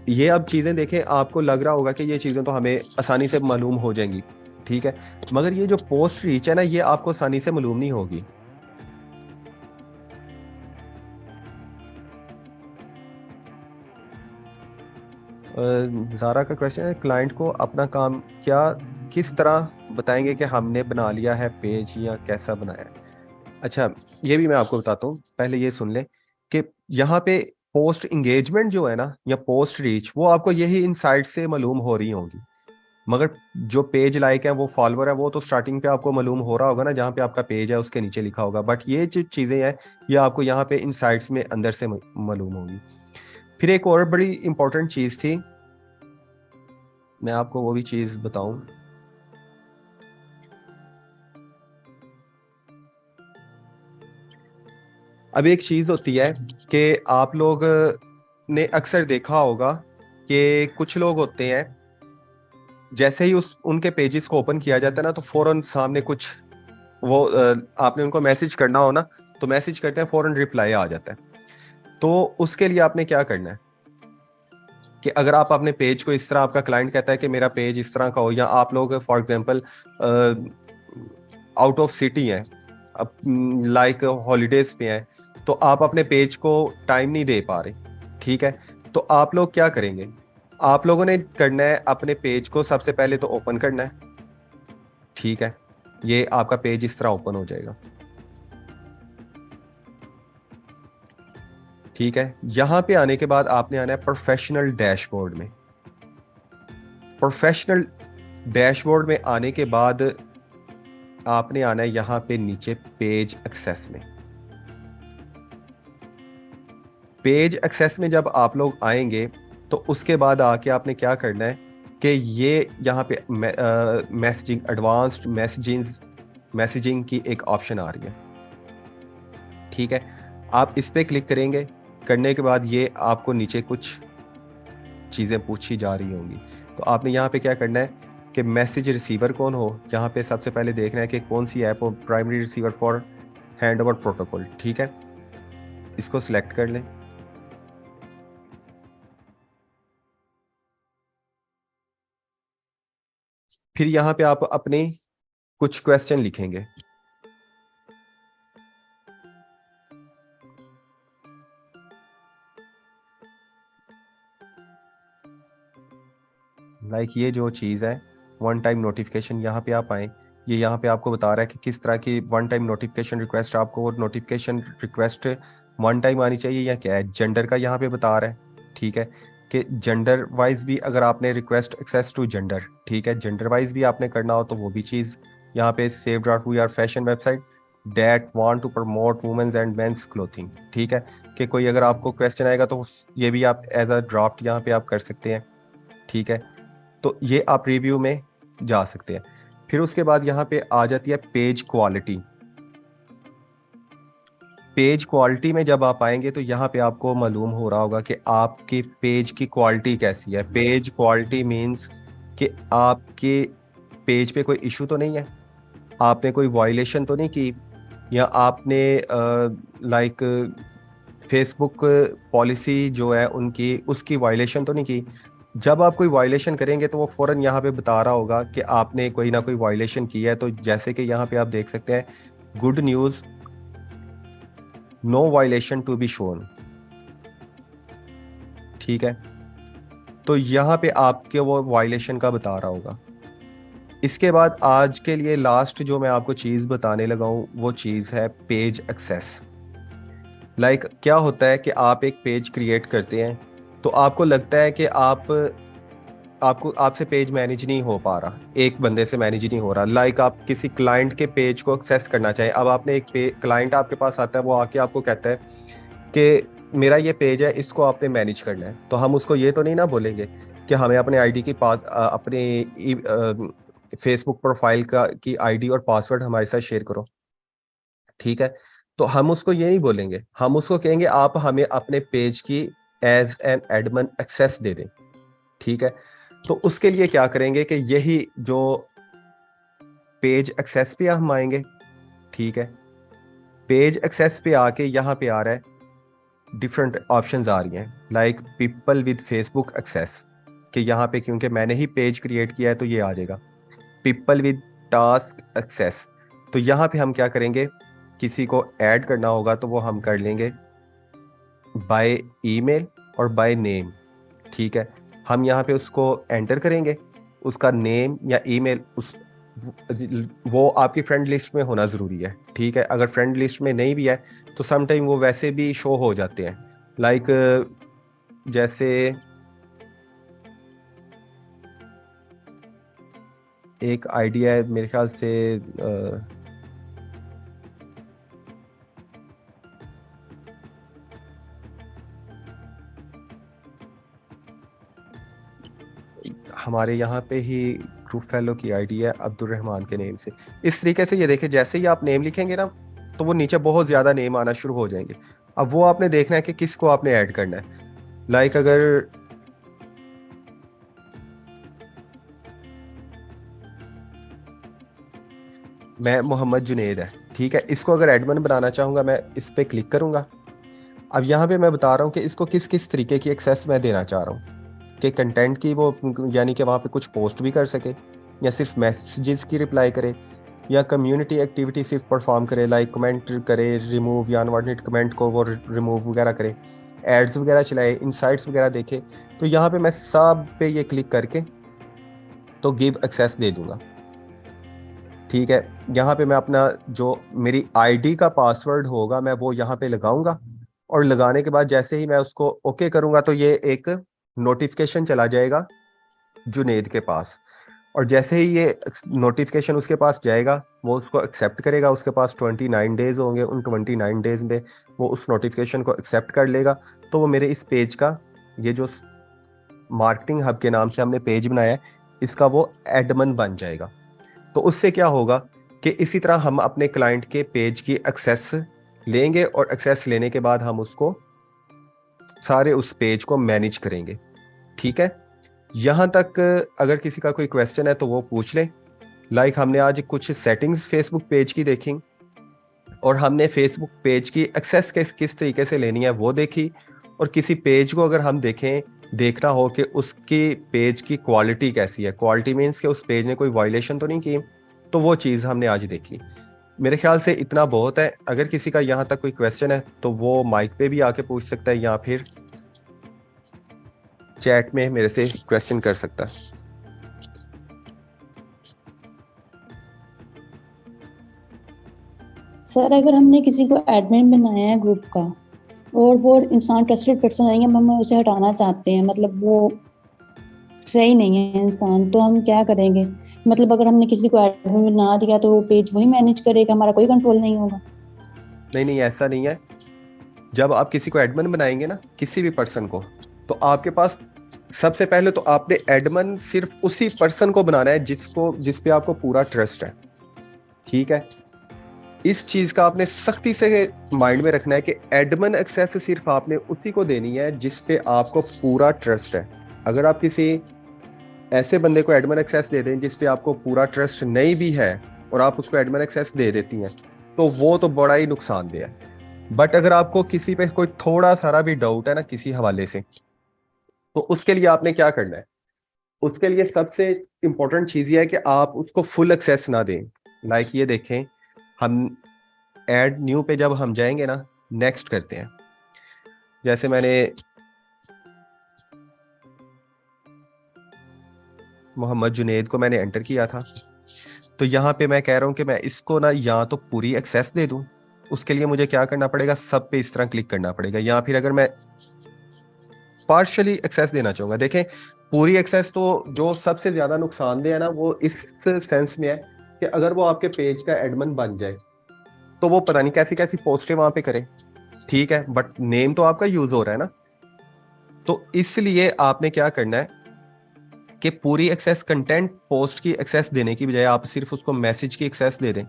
ये अब चीज़ें देखें, आपको लग रहा होगा कि ये चीज़ें तो हमें आसानी से मालूम हो जाएंगी, ठीक है, मगर ये जो पोस्ट रीच है ना, ये आपको आसानी से मालूम नहीं होगी। ज़ारा का क्वेश्चन है, क्लाइंट को अपना काम क्या किस तरह बताएंगे कि हमने बना लिया है पेज या कैसा बनाया है। अच्छा, ये भी मैं आपको बताता हूँ, पहले ये सुन लें कि यहाँ पे पोस्ट एंगेजमेंट जो है ना या पोस्ट रीच, वो आपको यही इनसाइट से मालूम हो रही होंगी, मगर जो पेज लाइक है, वो फॉलोअर है, वो तो स्टार्टिंग पे आपको मालूम हो रहा होगा ना, जहाँ पे आपका पेज है उसके नीचे लिखा होगा। बट ये जो चीज़ें हैं ये आपको यहाँ पे इनसाइट्स में अंदर से मालूम होगी। फिर एक और बड़ी इंपॉर्टेंट चीज़ थी, मैं आपको वो भी चीज़ बताऊं। अब एक चीज़ होती है कि आप लोग ने अक्सर देखा होगा कि कुछ लोग होते हैं, जैसे ही उनके पेजेस को ओपन किया जाता है ना, तो फौरन सामने कुछ वो आपने उनको मैसेज करना हो ना, तो मैसेज करते हैं, फौरन रिप्लाई आ जाता है। तो उसके लिए आपने क्या करना है कि अगर आप अपने पेज को इस तरह, आपका क्लाइंट कहता है कि मेरा पेज इस तरह का हो, या आप लोग for example out of city हैं, अब लाइक हॉलीडेज पे हैं, तो आप अपने पेज को टाइम नहीं दे पा रहे, ठीक है, तो आप लोग क्या करेंगे, आप लोगों ने करना है अपने पेज को सबसे पहले तो ओपन करना है, ठीक है, ये आपका पेज इस तरह ओपन हो जाएगा, ठीक है। यहां पे आने के बाद आपने आना है प्रोफेशनल डैशबोर्ड में। प्रोफेशनल डैशबोर्ड में आने के बाद आपने आना है यहां पे नीचे पेज एक्सेस में। पेज एक्सेस में जब आप लोग आएंगे तो उसके बाद आके आपने क्या करना है कि ये यहाँ पे मैसेजिंग, एडवांस्ड मैसेजिंग मैसेजिंग की एक ऑप्शन आ रही है, ठीक है। आप इस पे क्लिक करेंगे, करने के बाद ये आपको नीचे कुछ चीज़ें पूछी जा रही होंगी। तो आपने यहाँ पे क्या करना है कि मैसेज रिसीवर कौन हो, यहाँ पे सबसे पहले देखना है कि कौन सी ऐप हो, primary receiver for hand over protocol, ठीक है। इसको सिलेक्ट कर लें। फिर यहाँ पे आप अपने कुछ क्वेश्चन लिखेंगे। लाइक ये जो चीज़ है वन टाइम नोटिफिकेशन, यहाँ पे आप आए, ये यहाँ पे आपको बता रहा है कि किस तरह की वन टाइम नोटिफिकेशन रिक्वेस्ट, आपको वो नोटिफिकेशन रिक्वेस्ट वन टाइम आनी चाहिए या क्या है। जेंडर का यहाँ पे बता रहा है, ठीक है, कि जेंडर वाइज भी अगर आपने रिक्वेस्ट एक्सेस टू जेंडर, ठीक है, जेंडर वाइज भी आपने करना हो तो वो भी चीज़ यहाँ पे saved out we are fashion website that want to promote women's and men's clothing, ठीक है, कि कोई अगर आपको क्वेश्चन आएगा तो ये भी आप एज अ ड्राफ्ट यहाँ पे आप कर सकते हैं, ठीक है। तो ये आप रिव्यू में जा सकते हैं। फिर उसके बाद यहाँ पे आ जाती है पेज क्वालिटी। पेज क्वालिटी में जब आप आएंगे तो यहाँ पे आपको मालूम हो रहा होगा कि आपके पेज की क्वालिटी कैसी है। पेज क्वालिटी मींस कि आपके पेज पे कोई इशू तो नहीं है, आपने कोई वायलेशन तो नहीं की, या आपने लाइक फेसबुक पॉलिसी जो है उनकी उसकी वायलेशन तो नहीं की। जब आप कोई वायलेशन करेंगे तो वो फौरन यहाँ पे बता रहा होगा कि आपने कोई ना कोई वायलेशन की है। तो जैसे कि यहाँ पे आप देख सकते हैं, good news, no violation to be shown, ठीक है। तो यहाँ पे आपके वो वायलेशन का बता रहा होगा। इसके बाद आज के लिए लास्ट जो मैं आपको चीज़ बताने लगा हूँ वो चीज़ है पेज एक्सेस। लाइक क्या होता है कि आप एक पेज क्रिएट करते हैं तो आपको लगता है कि आपको आपसे पेज मैनेज नहीं हो पा रहा, एक बंदे से मैनेज नहीं हो रहा। लाइक आप किसी क्लाइंट के पेज को एक्सेस करना चाहें, अब आपने एक क्लाइंट आपके पास आता है, वो आके आपको कहता है कि मेरा ये पेज है, इसको आपने मैनेज करना है। तो हम उसको ये तो नहीं ना बोलेंगे कि हमें अपने आईडी की पास अपने फेसबुक प्रोफाइल का की आईडी और पासवर्ड हमारे साथ शेयर करो, ठीक है। तो हम उसको ये नहीं बोलेंगे, हम उसको कहेंगे आप हमें अपने पेज की एज एन एडमिन एक्सेस दे दें, ठीक है। तो उसके लिए क्या करेंगे कि यही जो पेज एक्सेस पे हम आएंगे, ठीक है। पेज एक्सेस पे आके यहाँ पे आ रहा है डिफरेंट ऑप्शंस आ रही हैं, like people with Facebook access, कि यहाँ पे क्योंकि मैंने ही पेज क्रिएट किया है तो ये आ जाएगा। पीपल विद टास्क एक्सेस, तो यहाँ पे हम क्या करेंगे, किसी को ऐड करना होगा तो वो हम कर लेंगे बाय ईमेल और बाय नेम, ठीक है। हम यहाँ पे उसको एंटर करेंगे, उसका नेम या ईमेल वो आपकी फ्रेंड लिस्ट में होना ज़रूरी है, ठीक है। अगर फ्रेंड लिस्ट में नहीं भी है तो समटाइम वो वैसे भी शो हो जाते हैं। लाइक जैसे एक आइडिया है मेरे ख्याल से हमारे यहाँ पे ही ग्रुप फेलो की आईडी है अब्दुल रहमान के नेम से। इस तरीके से ये देखिए, जैसे ही आप नेम लिखेंगे ना तो वो नीचे बहुत ज्यादा नेम आना शुरू हो जाएंगे। अब वो आपने देखना है कि किसको आपने ऐड करना है। लाइक अगर मैं मोहम्मद जुनेद है, ठीक है, इसको अगर एडमिन बनाना चाहूंगा मैं इस पे क्लिक करूंगा। अब यहाँ पे मैं बता रहा हूँ कि इसको किस किस तरीके की एक्सेस मैं देना चाह रहा हूँ, कि कंटेंट की वो यानी कि वहाँ पे कुछ पोस्ट भी कर सके, या सिर्फ मैसेजेस की रिप्लाई करे, या कम्युनिटी एक्टिविटी सिर्फ परफॉर्म करे, लाइक कमेंट करे, रिमूव या अनवांटेड कमेंट को वो रिमूव वगैरह करे, एड्स वगैरह चलाए, इनसाइट्स वगैरह देखे। तो यहाँ पे मैं सब पे ये क्लिक करके तो गिव एक्सेस दे दूंगा, ठीक है। यहाँ पे मैं अपना जो मेरी आईडी का पासवर्ड होगा मैं वो यहाँ पे लगाऊंगा, और लगाने के बाद जैसे ही मैं उसको ओके करूंगा तो ये एक नोटिफिकेशन चला जाएगा जुनेद के पास। और जैसे ही ये नोटिफिकेशन उसके पास जाएगा वो उसको एक्सेप्ट करेगा। उसके पास 29 डेज होंगे, उन 29 डेज में वो उस नोटिफिकेशन को एक्सेप्ट कर लेगा। तो वो मेरे इस पेज का, ये जो मार्केटिंग हब के नाम से हमने पेज बनाया है, इसका वो एडमिन बन जाएगा। तो उससे क्या होगा कि इसी तरह हम अपने क्लाइंट के पेज की एक्सेस लेंगे और एक्सेस लेने के बाद हम उसको सारे उस पेज को मैनेज करेंगे। ठीक है, यहां तक अगर किसी का कोई क्वेश्चन है तो वो पूछ लें। लाइक हमने आज कुछ सेटिंग्स फेसबुक पेज की देखी और हमने फेसबुक पेज की एक्सेस किस तरीके से लेनी है वो देखी। और किसी पेज को अगर हम देखना हो कि उसकी पेज की क्वालिटी कैसी है, क्वालिटी मीन्स कि उस पेज ने कोई वायलेशन तो नहीं की, तो वो चीज़ हमने आज देखी। मेरे ख्याल से इतना बहुत है। अगर किसी का यहाँ तक कोई क्वेश्चन है तो वो माइक पे भी आके पूछ सकता है या फिर चैट में मेरे से क्वेश्चन कर सकता है। सर अगर हमने किसी को एडमिन बनाया है ग्रुप का और वो इंसान ट्रस्टेड पर्सन नहीं है, हम उसे हटाना चाहते हैं, मतलब वो सही नहीं है इंसान, तो हम क्या करेंगे? मतलब अगर हमने किसी को एडमिन बना दिया तो वो पेज वही मैनेज करेगा, हमारा कोई कंट्रोल नहीं होगा? नहीं नहीं, ऐसा नहीं है। जब आप किसी को एडमिन बनाएंगे ना, किसी भी पर्सन को, तो आपके पास सबसे पहले तो आपने एडमिन सिर्फ उसी पर्सन को बनाना है जिस पे आपको पूरा ट्रस्ट है। ठीक है, इस चीज का आपने सख्ती से माइंड में रखना है कि एडमिन एक्सेस सिर्फ आपने उसी को देनी है जिस पे आपको पूरा ट्रस्ट है। अगर आप किसी ऐसे बंदे को एडमिन एक्सेस दे दें जिस पे आपको पूरा ट्रस्ट नहीं भी है और आप उसको एडमिन एक्सेस दे देती हैं, तो वो तो बड़ा ही नुकसानदेह है। बट अगर आपको किसी पे कोई थोड़ा सारा भी डाउट है ना किसी हवाले से, तो उसके लिए आपने क्या करना है? उसके लिए सबसे इंपॉर्टेंट चीज ये है कि आप उसको फुल एक्सेस ना दें। लाइक ये देखें, हम ऐड न्यू पे जब हम जाएंगे ना, नेक्स्ट करते हैं। जैसे मैंने मोहम्मद जुनेद को मैंने एंटर किया था, तो यहाँ पे मैं कह रहा हूँ कि मैं इसको ना या तो पूरी एक्सेस दे दूं। उसके लिए मुझे क्या करना पड़ेगा? सब पे इस तरह क्लिक करना पड़ेगा। या फिर अगर मैं पार्शियली एक्सेस देना चाहूंगा, देखें पूरी एक्सेस तो जो सबसे ज्यादा नुकसानदेह है ना, वो इस सेंस में है कि अगर वो आपके पेज का एडमिन बन जाए तो वो पता नहीं कैसी कैसी पोस्टें वहां पे करे। ठीक है, बट नेम तो आपका यूज हो रहा है ना। तो इसलिए आपने क्या करना है कि पूरी एक्सेस, कंटेंट पोस्ट की एक्सेस देने की बजाय आप सिर्फ उसको मैसेज की एक्सेस दे दें।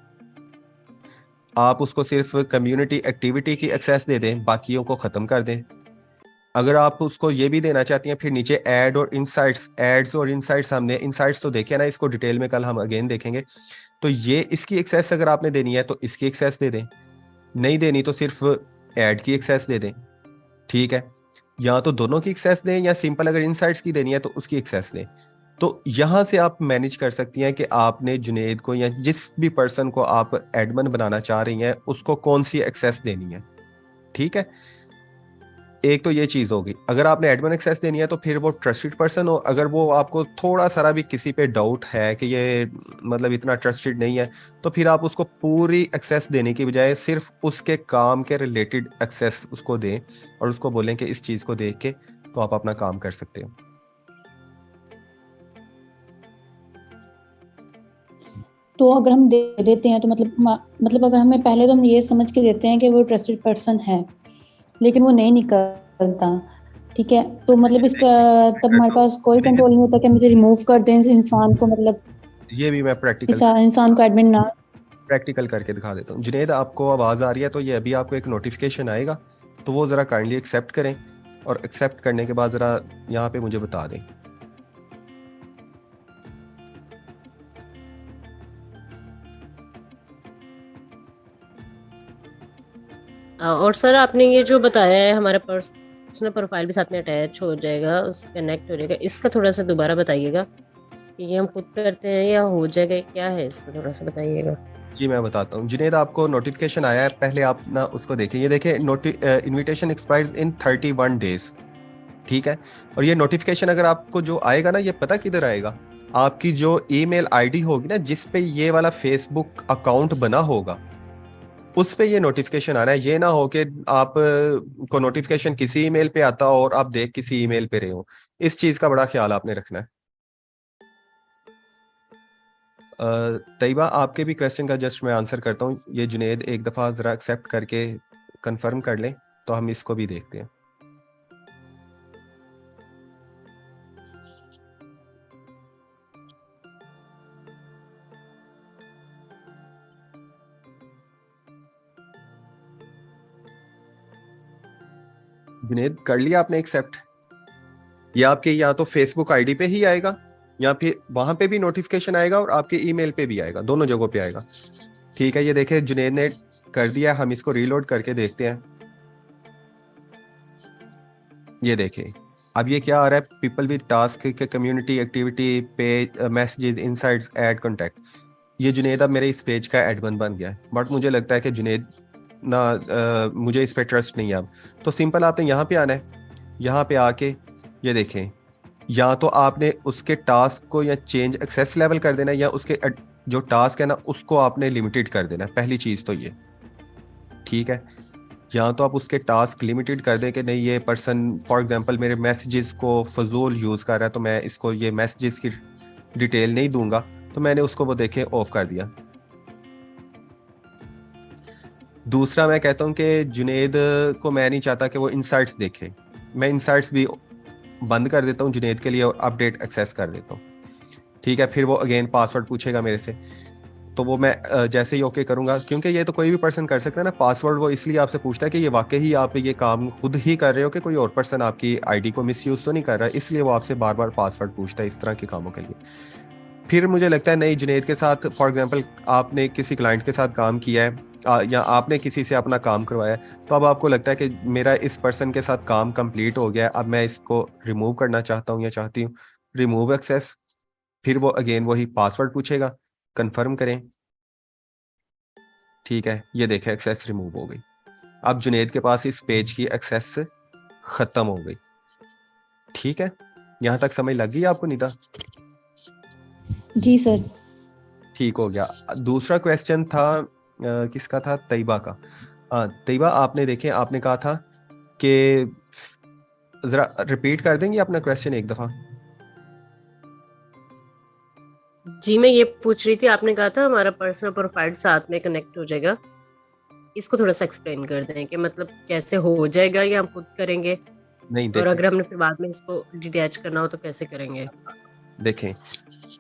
आप उसको सिर्फ कम्युनिटी एक्टिविटी की एक्सेस दे दें, बाकियों को खत्म कर दें। अगर आप उसको ये भी देना चाहती हैं, फिर नीचे ऐड और इनसाइट्स, एड्स और इनसाइट्स, हमने इनसाइट्स तो देखे ना, इसको डिटेल में कल हम अगेन देखेंगे। तो ये इसकी एक्सेस अगर आपने देनी है तो इसकी एक्सेस दे दें, नहीं देनी तो सिर्फ ऐड की एक्सेस दे दें। ठीक है, या तो दोनों की एक्सेस दें या सिंपल अगर इनसाइट्स की देनी है तो उसकी एक्सेस दें। तो यहां से आप मैनेज कर सकती हैं कि आपने जुनेद को या जिस भी पर्सन को आप एडमिन बनाना चाह रही हैं उसको कौन सी एक्सेस देनी है। ठीक है, एक तो ये चीज होगी। अगर आपने एडमिन एक्सेस देनी है तो फिर वो ट्रस्टेड पर्सन हो। अगर वो आपको थोड़ा सारा भी किसी पे डाउट है कि ये मतलब इतना ट्रस्टेड नहीं है, तो फिर आप उसको पूरी एक्सेस देने की बजाय सिर्फ उसके काम के रिलेटेड एक्सेस उसको दें और उसको बोलें कि इस चीज को देख के तो आप अपना काम कर सकते हो। तो अगर हम दे देते हैं तो मतलब अगर हमें पहले तो हम ये समझ के देते हैं कि वो ट्रस्टेड पर्सन है, लेकिन वो नहीं निकलता, ठीक है, तो मतलब इसका तब हमारे पास कोई कंट्रोल नहीं होता कि मुझे रिमूव कर दें इस इंसान को, मतलब ये भी मैं इस इंसान को एडमिन ना। प्रैक्टिकल करके दिखा देता हूँ। जुनेद, आपको आवाज आ रही है तो ये अभी आपको एक नोटिफिकेशन आएगा, तो वो जरा काइंडली एक्सेप्ट करें और एक्सेप्ट करने के बाद जरा यहाँ पे मुझे बता दें। और सर आपने ये जो बताया है हमारा पर्सनल प्रोफाइल भी साथ में अटैच हो जाएगा, उस कनेक्ट हो जाएगा, इसका थोड़ा सा दोबारा बताइएगा कि ये हम खुद करते हैं या हो जाएगा, क्या है इसका थोड़ा सा बताइएगा। जी मैं बताता हूँ जुनेद, आपको नोटिफिकेशन आया है, पहले आप ना उसको देखिए। ये देखिए, इनविटेशन एक्सपायर्स इन 31 डेज। ठीक है, और ये नोटिफिकेशन अगर आपको जो आएगा ना, ये पता किधर आएगा? आपकी जो ईमेल आईडी होगी ना जिस पे ये वाला फेसबुक अकाउंट बना होगा, उस पे ये नोटिफिकेशन आना है। ये ना हो कि आप को नोटिफिकेशन किसी ईमेल पे आता हो और आप देख किसी ईमेल पे रहे हो। इस चीज का बड़ा ख्याल आपने रखना है। तैयबा, आपके भी क्वेश्चन का जस्ट मैं आंसर करता हूँ। ये जुनेद एक दफा जरा एक्सेप्ट करके कंफर्म कर लें तो हम इसको भी देखते हैं। जुनेद कर लिया आपने एक्सेप्ट? या आपके या तो फेसबुक आईडी पे ही आएगा या फिर वहां पे भी नोटिफिकेशन आएगा और आपके ईमेल पे भी आएगा, दोनों जगहों पे आएगा। ठीक है, ये देखे जुनेद ने कर दिया, हम इसको रीलोड करके देखते हैं। ये देखें अब ये क्या आ रहा है, पीपल विद टास्क के community activity page messages insights add contact. ये जुनेद अब मेरे इस पेज का एडमिन बन गया है, बट मुझे लगता है कि जुनेद ना मुझे इस पे ट्रस्ट नहीं है अब। तो सिंपल आपने यहाँ पे आना है, यहाँ पे आके ये देखें, या तो आपने उसके टास्क को या चेंज एक्सेस लेवल कर देना है या उसके जो टास्क है ना उसको आपने लिमिटेड कर देना है, पहली चीज तो ये। ठीक है, या तो आप उसके टास्क लिमिटेड कर दें कि नहीं ये पर्सन फॉर एग्जांपल मेरे मैसेजेस को फजूल यूज़ कर रहा है तो मैं इसको ये मैसेजेस की डिटेल नहीं दूंगा, तो मैंने उसको वो देखे ऑफ कर दिया। दूसरा मैं कहता हूँ कि जुनेद को मैं नहीं चाहता कि वो इनसाइट्स देखे, मैं इनसाइट्स भी बंद कर देता हूँ जुनेद के लिए और अपडेट एक्सेस कर देता हूँ। ठीक है, फिर वो अगेन पासवर्ड पूछेगा मेरे से, तो वो मैं जैसे ही ओके करूंगा, क्योंकि ये तो कोई भी पर्सन कर सकता है ना पासवर्ड, वो इसलिए आपसे पूछता है कि ये वाकई ही आप ये काम खुद ही कर रहे हो कि कोई और पर्सन आपकी आईडी को मिसयूज तो नहीं कर रहा है, इसलिए वो आपसे बार बार पासवर्ड पूछता है इस तरह के कामों के लिए। फिर मुझे लगता है नहीं, जुनेद के साथ फॉर एग्जाम्पल आपने किसी क्लाइंट के साथ काम किया है या आपने किसी से अपना काम करवाया, तो अब आपको लगता है कि मेरा इस पर्सन के साथ काम कंप्लीट हो गया है, अब मैं इसको रिमूव करना चाहता हूँ या चाहती हूँ, रिमूव एक्सेस। फिर वो अगेन वही पासवर्ड पूछेगा, कंफर्म करें। ठीक है, ये देखें एक्सेस रिमूव हो गई। अब जुनेद के पास इस पेज की एक्सेस खत्म हो गई। ठीक है, यहां तक समझ लग गई आपको निदा? जी सर। ठीक हो गया। दूसरा क्वेश्चन था किसका था? तैयबा का। तैयबा आपने देखे, आपने कहा था कि जरा रिपीट कर देंगे अपना क्वेश्चन एक दफा? जी मैं ये पूछ रही थी, आपने कहा था हमारा पर्सनल प्रोफाइल साथ में कनेक्ट हो जाएगा, इसको थोड़ा सा एक्सप्लेन कर दें कि मतलब कैसे हो जाएगा या हम खुद करेंगे, नहीं और देखें, अगर हमने फिर बाद में इसको डिटैच करना हो तो कैसे करेंगे? देखें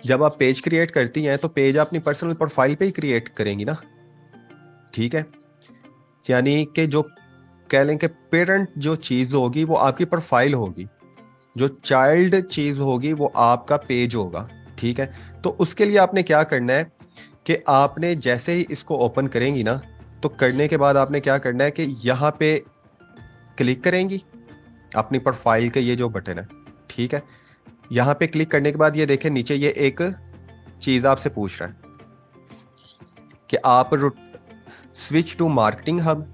जब आप पेज क्रिएट करती हैं तो पेज अपनी पर्सनल प्रोफाइल पे ही क्रिएट करेंगी ना। ठीक है, यानी कि जो कह लें कि पेरेंट जो चीज होगी वो आपकी प्रोफाइल होगी, जो चाइल्ड चीज होगी वो आपका पेज होगा। ठीक है, तो उसके लिए आपने क्या करना है कि आपने जैसे ही इसको ओपन करेंगी ना, तो करने के बाद आपने क्या करना है कि यहाँ पे क्लिक करेंगी अपनी प्रोफाइल के ये जो बटन है। ठीक है, यहाँ पे क्लिक करने के बाद ये देखें नीचे ये एक चीज आपसे पूछ रहा है कि आप स्विच टू मार्केटिंग हब,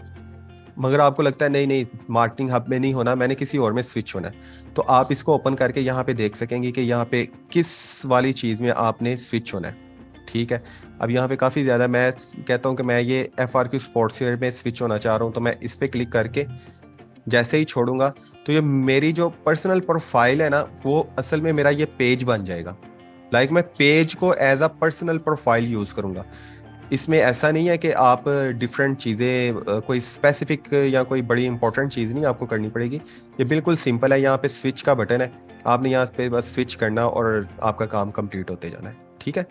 मगर आपको लगता है नहीं नहीं मार्केटिंग हब में नहीं होना, मैंने किसी और में स्विच होना है, तो आप इसको ओपन करके यहाँ पे देख सकेंगे कि यहाँ पे किस वाली चीज़ में आपने स्विच होना है। ठीक है, अब यहाँ पे काफ़ी ज़्यादा, मैं कहता हूँ कि मैं ये FRQ स्पोर्ट्सवेयर में स्विच होना चाह रहा हूँ, तो मैं इस पर क्लिक करके जैसे ही छोड़ूंगा तो ये मेरी जो पर्सनल प्रोफाइल है ना वो असल में मेरा ये पेज बन जाएगा। लाइक मैं पेज को as a personal profile use करूँगा। इसमें ऐसा नहीं है कि आप डिफरेंट चीज़ें कोई स्पेसिफिक या कोई बड़ी इंपॉर्टेंट चीज़ नहीं आपको करनी पड़ेगी, ये बिल्कुल सिंपल है। यहाँ पे स्विच का बटन है, आपने यहाँ पे बस स्विच करना और आपका काम कंप्लीट होते जाना है। ठीक है।